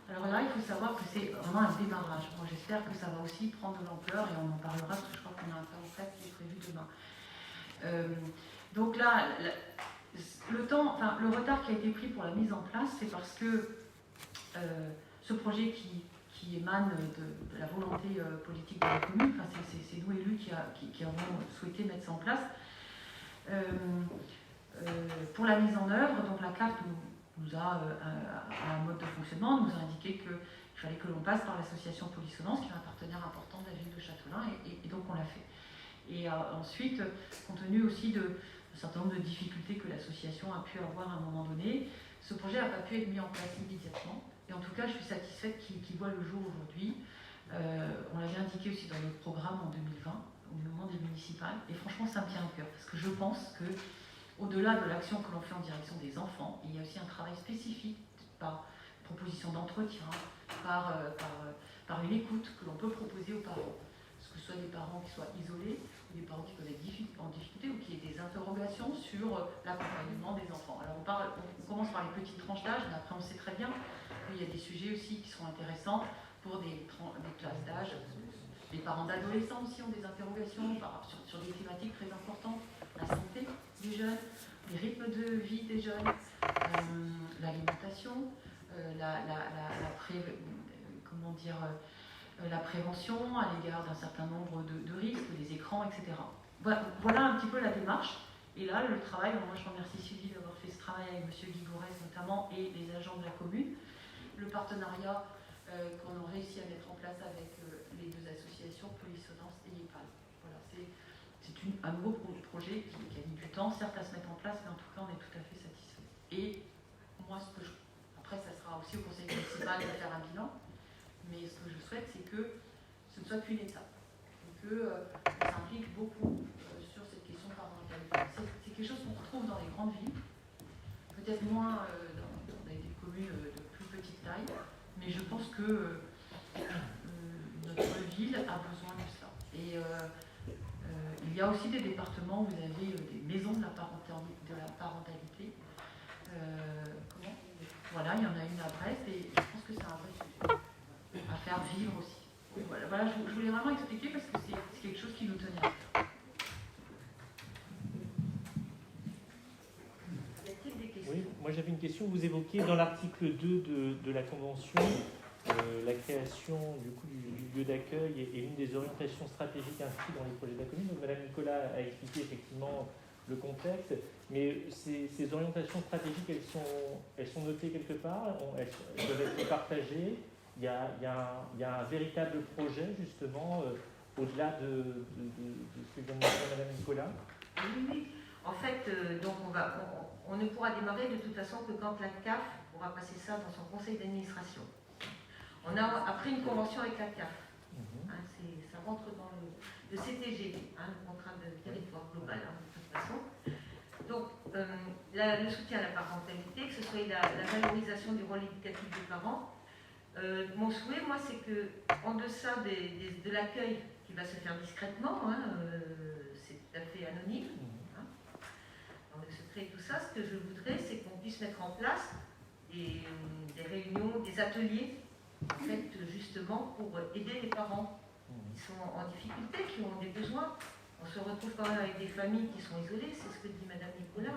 Alors là, il faut savoir que c'est vraiment un démarrage. Moi, j'espère que ça va aussi prendre de l'ampleur et on en parlera parce que je crois qu'on a un plan en fait qui est prévu demain. Donc là, le retard qui a été pris pour la mise en place, c'est parce que ce projet qui qui émane de la volonté politique de la commune. Enfin, c'est nous élus qui avons souhaité mettre ça en place. Pour la mise en œuvre, donc la carte nous a un mode de fonctionnement, nous a indiqué qu'il fallait que l'on passe par l'association Polissonance, qui est un partenaire important de la ville de Châtelain, et donc on l'a fait. Et ensuite, compte tenu aussi d'un certain nombre de difficultés que l'association a pu avoir à un moment donné, ce projet n'a pas pu être mis en place immédiatement. Et en tout cas, je suis satisfaite qu'il voit le jour aujourd'hui. On l'avait indiqué aussi dans notre programme en 2020, au moment des municipales. Et franchement, ça me tient au cœur, parce que je pense que au-delà de l'action que l'on fait en direction des enfants, il y a aussi un travail spécifique par proposition d'entretien, par une écoute que l'on peut proposer aux parents. Que ce soit des parents qui soient isolés, ou des parents qui peuvent être en difficulté, ou qui aient des interrogations sur l'accompagnement des enfants. Alors on commence par les petites tranches d'âge, mais après on sait très bien qu'il y a des sujets aussi qui sont intéressants pour des classes d'âge. Les parents d'adolescents aussi ont des interrogations sur des thématiques très importantes. La santé des jeunes, les rythmes de vie des jeunes, l'alimentation, la prévention à l'égard d'un certain nombre de risques, des écrans, etc. Voilà un petit peu la démarche. Et là, le travail, moi je remercie Sylvie d'avoir fait ce travail avec M. Guy Gourès notamment et les agents de la commune. Le partenariat qu'on a réussi à mettre en place avec les deux associations, Polissonance et EHPAD. Voilà, c'est un nouveau projet qui a mis du temps, certes à se mettre en place, mais en tout cas on est tout à fait satisfait. Et moi, après ça sera aussi au conseil municipal de faire un bilan, mais ce que je souhaite, c'est que ce ne soit qu'une étape, et que ça implique beaucoup sur cette question parentalité. C'est quelque chose qu'on retrouve dans les grandes villes, peut-être moins dans des communes de plus petite taille, mais je pense que notre ville a besoin de cela. Et il y a aussi des départements où vous avez des maisons de la parentalité. Voilà, il y en a une à Brest, et je pense que c'est un vrai sujet à faire vivre aussi. Voilà, je voulais vraiment expliquer parce que c'est quelque chose qui nous tenait à cœur. Y a-t-il des questions? Oui, moi j'avais une question. Vous évoquiez dans l'article 2 de la Convention la création du lieu d'accueil et l'une des orientations stratégiques inscrites dans les projets de la commune. Donc, Madame Nicolas a expliqué effectivement le contexte, mais ces orientations stratégiques, elles sont notées quelque part, elles peuvent être partagées. Il y a un véritable projet justement au-delà de ce que vient de dire Madame Nicolas. Oui. En fait, donc on ne pourra démarrer de toute façon que quand la CAF pourra passer ça dans son conseil d'administration. On a pris une convention avec la CAF. Ça rentre dans le CTG, le contrat de territoire global, de toute façon. Donc, le soutien à la parentalité, que ce soit la valorisation du rôle éducatif des parents. Mon souhait, moi, c'est qu'en deçà de l'accueil qui va se faire discrètement, c'est tout à fait anonyme, dans le secret et tout ça, ce que je voudrais, c'est qu'on puisse mettre en place des réunions, des ateliers, en fait, justement, pour aider les parents qui sont en difficulté, qui ont des besoins. On se retrouve quand même avec des familles qui sont isolées, c'est ce que dit Madame Nicolas.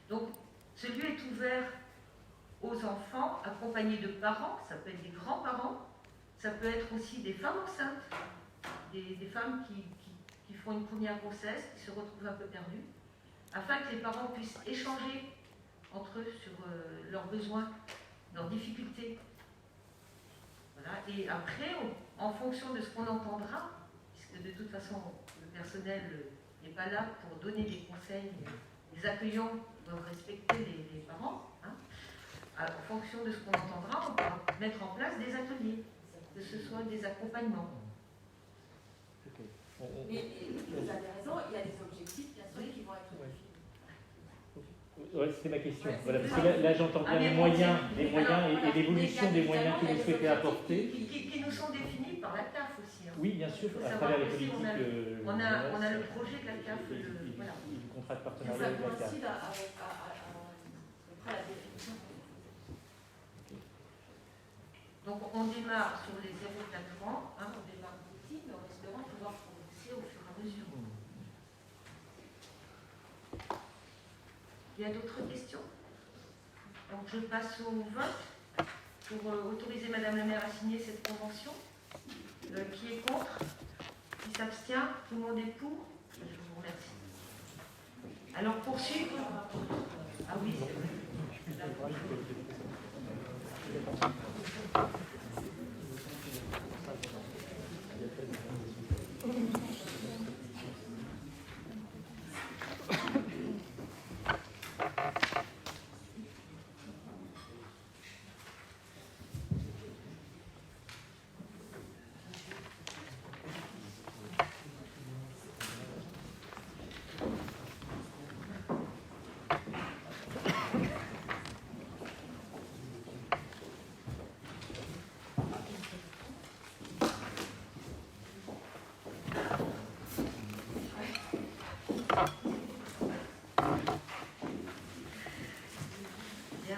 Donc, ce lieu est ouvert aux enfants, accompagnés de parents, ça peut être des grands-parents, ça peut être aussi des femmes enceintes, des femmes qui font une première grossesse, qui se retrouvent un peu perdues, afin que les parents puissent échanger entre eux sur leurs besoins, leurs difficultés. Voilà. Et après, en fonction de ce qu'on entendra, puisque de toute façon, le personnel n'est pas là pour donner des conseils, les accueillants doivent respecter les parents. En fonction de ce qu'on entendra, on pourra mettre en place des ateliers, que ce soit des accompagnements. Mais vous avez raison, il y a des objectifs, bien sûr, qui vont être définis. Oui, c'était ma question. Voilà, parce que là j'entends bien les moyens et l'évolution des moyens que vous souhaitez apporter. Qui nous sont définis par la CAF aussi. Oui, bien sûr, à travers les politiques. On a le projet de la CAF. Voilà. Le contrat de partenariat avec la CAF. Ça coïncide avec la définition. Donc on démarre sur les 0,4 ans, on démarre petit, mais en espérant pouvoir progresser au fur et à mesure. Il y a d'autres questions? Donc je passe au vote. pour autoriser Madame le maire à signer cette convention. Qui est contre? Qui s'abstient? Tout le monde est pour? Je vous remercie. Alors poursuivre. Ah oui, c'est vrai.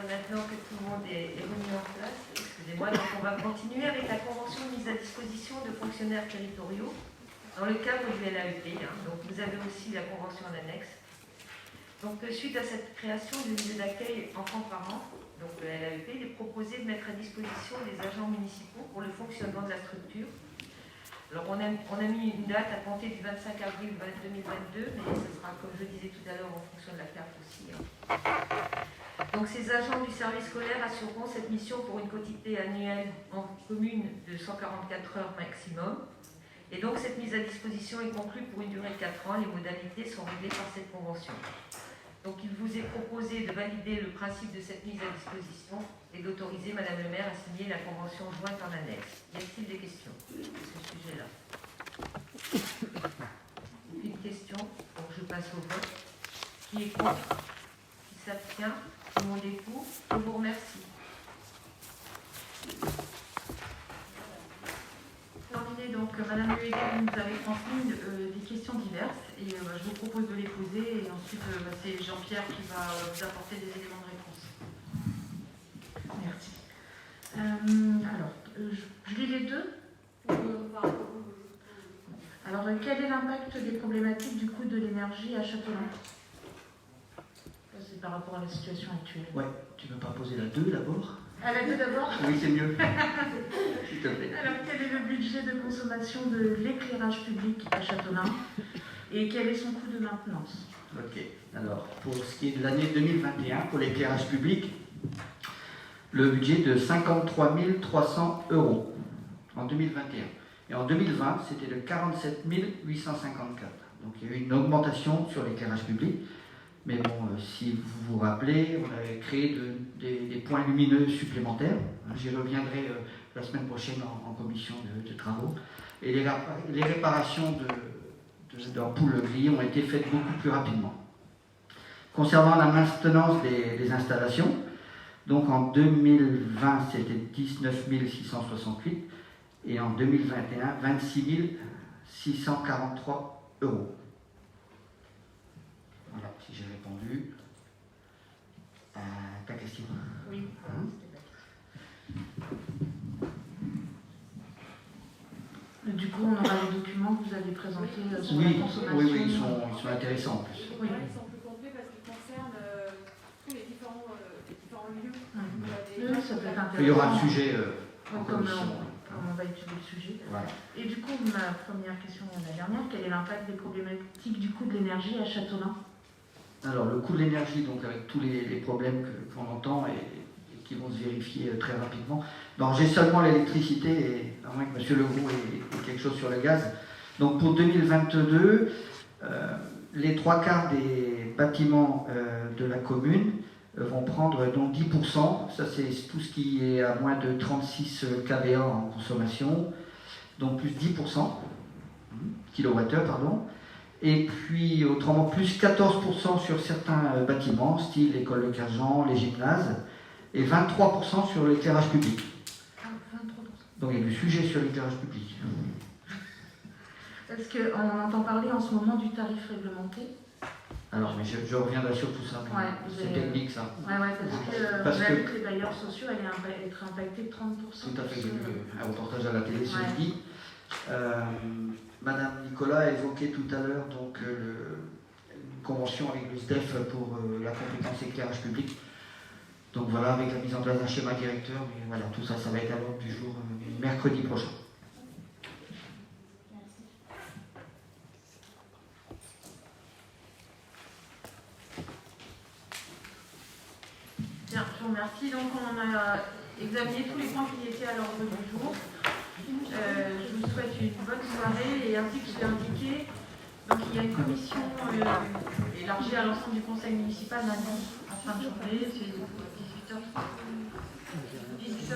Maintenant que tout le monde est remis en place, excusez-moi, donc on va continuer avec la convention de mise à disposition de fonctionnaires territoriaux dans le cadre du LAEP. Donc vous avez aussi la convention en annexe. Donc suite à cette création du lieu d'accueil enfants-parents, donc le LAEP, il est proposé de mettre à disposition des agents municipaux pour le fonctionnement de la structure. Alors on a mis une date à compter du 25 avril 2022, mais ce sera, comme je disais tout à l'heure, en fonction de la carte aussi. Donc ces agents du service scolaire assureront cette mission pour une quotité annuelle en commune de 144 heures maximum. Et donc cette mise à disposition est conclue pour une durée de 4 ans. Les modalités sont réglées par cette convention. Donc il vous est proposé de valider le principe de cette mise à disposition et d'autoriser Madame le maire à signer la convention jointe en annexe. Y a-t-il des questions sur ce sujet-là? Une question, donc je passe au vote. Qui est contre? Qui s'abstient? Tout le monde est pour. Je vous remercie. Terminé, donc Madame le maire nous avait transmis des questions diverses et je vous propose de les poser et ensuite c'est Jean-Pierre qui va vous apporter des éléments de réponse. Merci. Alors, je lis les deux. Alors, quel est l'impact des problématiques du coût de l'énergie à Châtelain? C'est par rapport à la situation actuelle. Ouais, tu ne veux pas poser la 2 d'abord? À la 2 d'abord? Oui, c'est mieux. S'il te plaît. Alors, quel est le budget de consommation de l'éclairage public à Châtelain et quel est son coût de maintenance? Ok. Alors, pour ce qui est de l'année 2021, pour l'éclairage public, le budget de 53 300 € en 2021. Et en 2020, c'était de 47 854. Donc, il y a eu une augmentation sur l'éclairage public. Mais bon, si vous vous rappelez, on avait créé des points lumineux supplémentaires. J'y reviendrai la semaine prochaine en commission de travaux. Et les réparations d'ampoules grillées ont été faites beaucoup plus rapidement. Concernant la maintenance des installations, donc en 2020, c'était 19 668 et en 2021, 26 643 €. Voilà, si j'ai répondu à ta question. Oui. Du coup, on aura les documents que vous avez présentés sur la consommation. Oui, ils sont intéressants en plus. Oui. Ils sont plus complets parce qu'ils concernent tous les différents lieux. Oui, ça peut être intéressant. Il y aura un sujet en comme commission. on va étudier le sujet. Voilà. Et du coup, ma première question, la dernière, quel est l'impact des problématiques du coût de l'énergie à Châtelain? Alors, le coût de l'énergie, donc avec tous les problèmes qu'on entend et qui vont se vérifier très rapidement. Donc, j'ai seulement l'électricité, et à moins que M. Leroux ait quelque chose sur le gaz. Donc, pour 2022, les 3/4 des bâtiments de la commune vont prendre donc 10%. Ça, c'est tout ce qui est à moins de 36 kVA en consommation. Donc, plus 10%, kilowattheure, pardon. Et puis, autrement, plus 14% sur certains bâtiments, style l'école de Cajan, les gymnases, et 23% sur l'éclairage public. Ah, 23%. Donc, il y a du sujet sur l'éclairage public. Est-ce qu'on entend parler en ce moment du tarif réglementé? Alors, mais je reviendrai sur tout ça. Ouais, c'est technique, ça. Oui, parce que vous avez vu que les bailleurs sociaux allaient être impactés de 30%. Tout à fait, j'ai vu un reportage à la télé ce midi. Madame Nicolas a évoqué tout à l'heure donc une convention avec le SDEF pour la compétence éclairage public. Donc voilà, avec la mise en place d'un schéma directeur, mais voilà, tout ça, ça va être à l'ordre du jour mercredi prochain. Bien, je vous remercie. Donc on a examiné tous les points qui étaient à l'ordre du jour. Je vous souhaite une bonne soirée et ainsi que je l'ai indiqué, donc il y a une commission élargie à l'ensemble du conseil municipal lundi en fin de journée, c'est 18h. 18h.